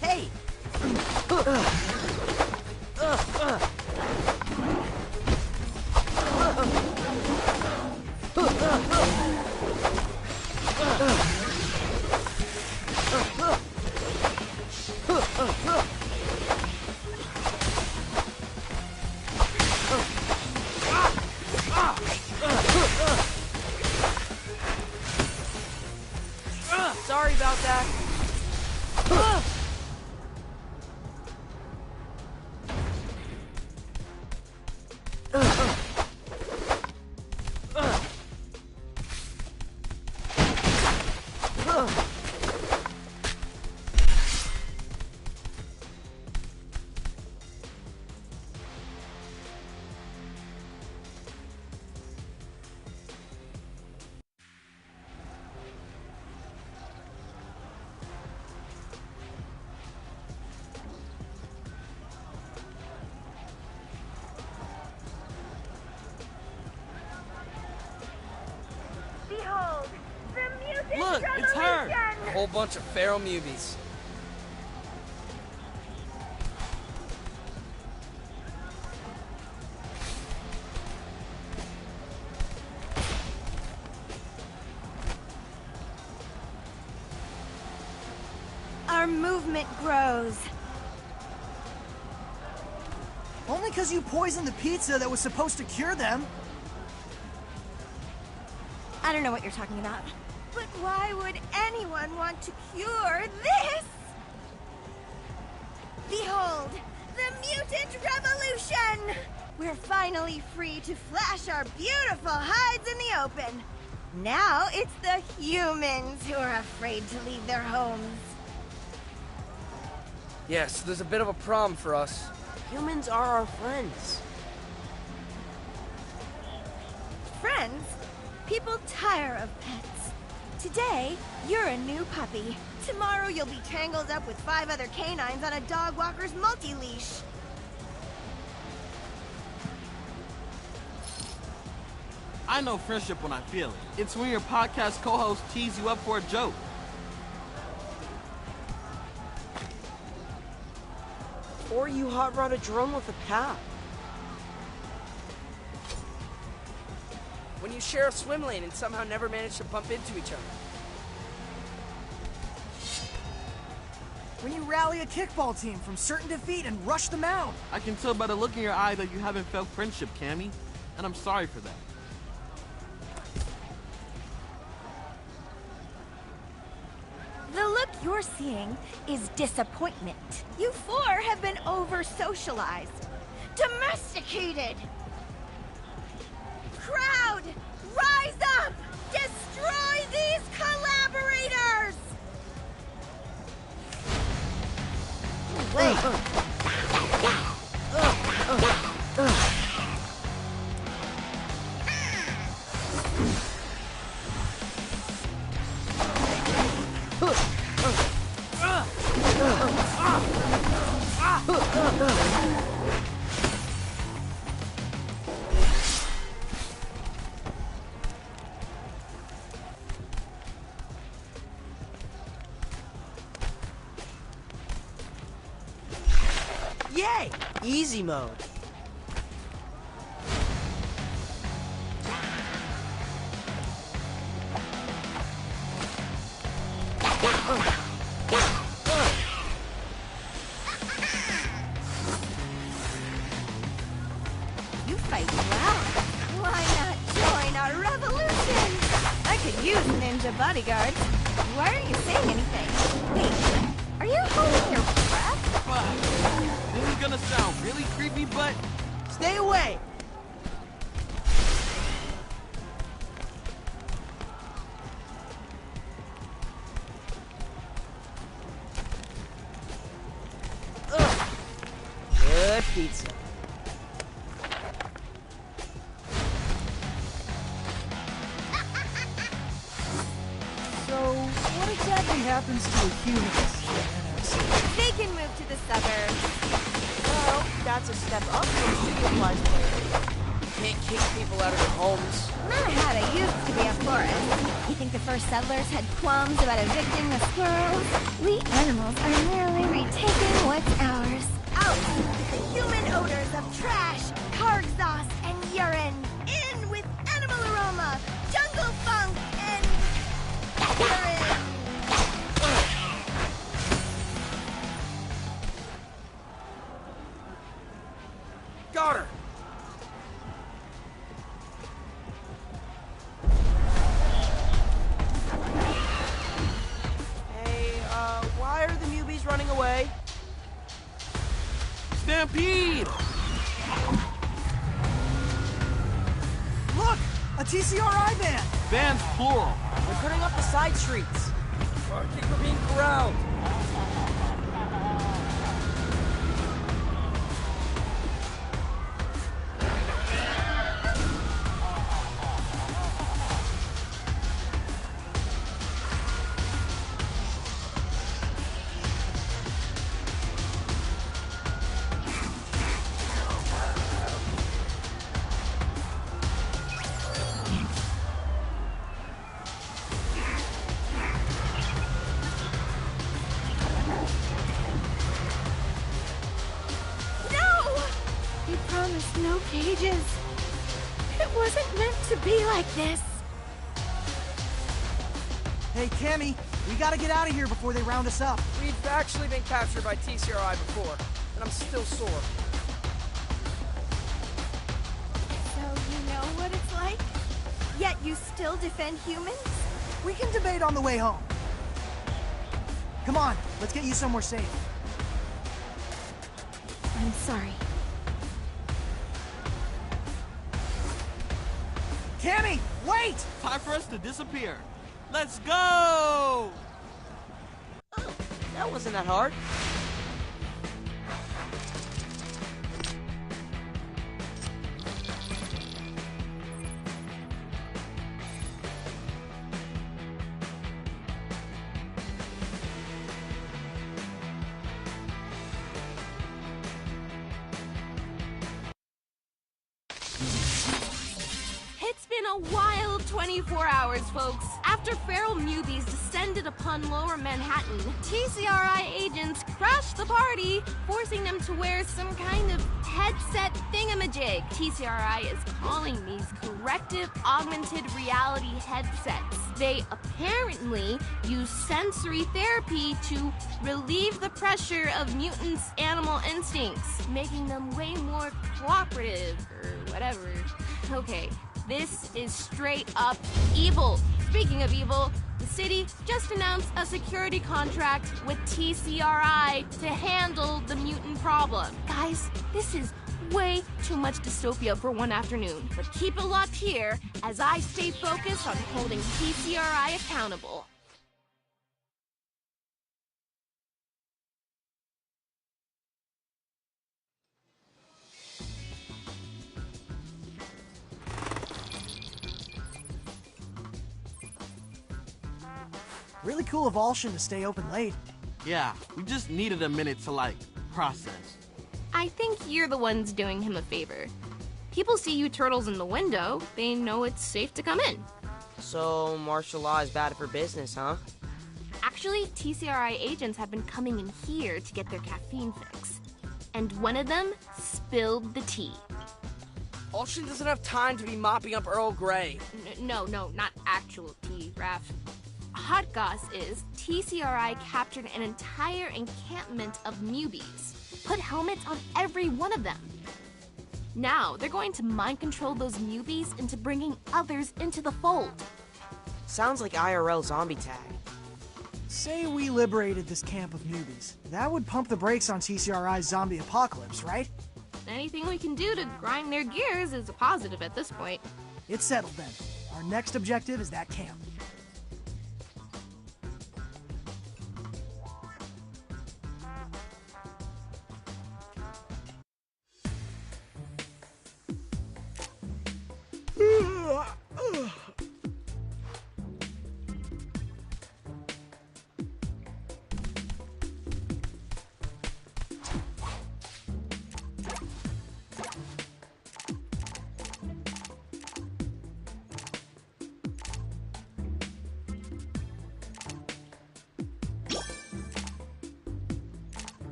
Hey! Sorry about that. Behold, the mutant Look, it's her! revolution! A whole bunch of feral mubies. movement grows. Only because you poisoned the pizza that was supposed to cure them. I don't know what you're talking about. But why would anyone want to cure this? Behold, the Mutant Revolution! We're finally free to flash our beautiful hides in the open. Now it's the humans who are afraid to leave their homes. Yes, there's a bit of a problem for us. Humans are our friends. Friends? People tire of pets. Today, you're a new puppy. Tomorrow you'll be tangled up with 5 other canines on a dog walker's multi-leash. I know friendship when I feel it. It's when your podcast co-host tees you up for a joke. Or you hot rod a drone with a pal. When you share a swim lane and somehow never manage to bump into each other. When you rally a kickball team from certain defeat and rush them out. I can tell by the look in your eye that you haven't felt friendship, Cammy. And I'm sorry for that. The look you're seeing is disappointment. You 4 have been over-socialized, domesticated. Crowd, rise up! Destroy these collaborators! Yay! Easy mode. You fight well. Why not join our revolution? I could use ninja bodyguards. Why aren't you saying anything? Wait, are you holding your breath? This is gonna sound really creepy, but... Stay away! Ugh. Good pizza. So, what exactly happens to the humans in NFC? They can move to the suburbs. Well, that's a step up from supervised players. Can't kick people out of their homes. Manhattan used to be a forest. You think the first settlers had qualms about evicting the squirrels? We animals are merely retaking what's ours. Out with the human odors of trash, car exhaust, and urine. In with animal aroma, jungle funk, and urine. Got her! Hey, why are the newbies running away? Stampede! Look! A TCRI van! Vans plural. They're cutting up the side streets. I think we're being corralled. No cages. It wasn't meant to be like this. Hey, Cammy, We gotta get out of here before they round us up. We've actually been captured by TCRI before, and I'm still sore. So you know what it's like? Yet you still defend humans? We can debate on the way home. Come on, let's get you somewhere safe. I'm sorry. Tammy, wait! Time for us to disappear. Let's go! Oh, that wasn't that hard. It's been a wild 24 hours, folks. After feral newbies descended upon Lower Manhattan, TCRI agents crashed the party, forcing them to wear some kind of headset thingamajig. TCRI is calling these corrective augmented reality headsets. They apparently use sensory therapy to relieve the pressure of mutants' animal instincts, making them way more cooperative, or whatever. Okay. This is straight up evil. Speaking of evil, the city just announced a security contract with TCRI to handle the mutant problem. Guys, this is way too much dystopia for one afternoon. But keep it locked here as I stay focused on holding TCRI accountable. Really cool of Alshin to stay open late. Yeah, we just needed a minute to, like, process. I think you're the ones doing him a favor. People see you turtles in the window, they know it's safe to come in. So, martial law is bad for business, huh? Actually, TCRI agents have been coming in here to get their caffeine fix. And one of them spilled the tea. Alshin doesn't have time to be mopping up Earl Grey. No, not actual tea, Raph. Hot goss is TCRI captured an entire encampment of newbies. Put helmets on every one of them. Now, they're going to mind control those newbies into bringing others into the fold. Sounds like IRL zombie tag. Say we liberated this camp of newbies. That would pump the brakes on TCRI's zombie apocalypse, right? Anything we can do to grind their gears is a positive at this point. It's settled then. Our next objective is that camp.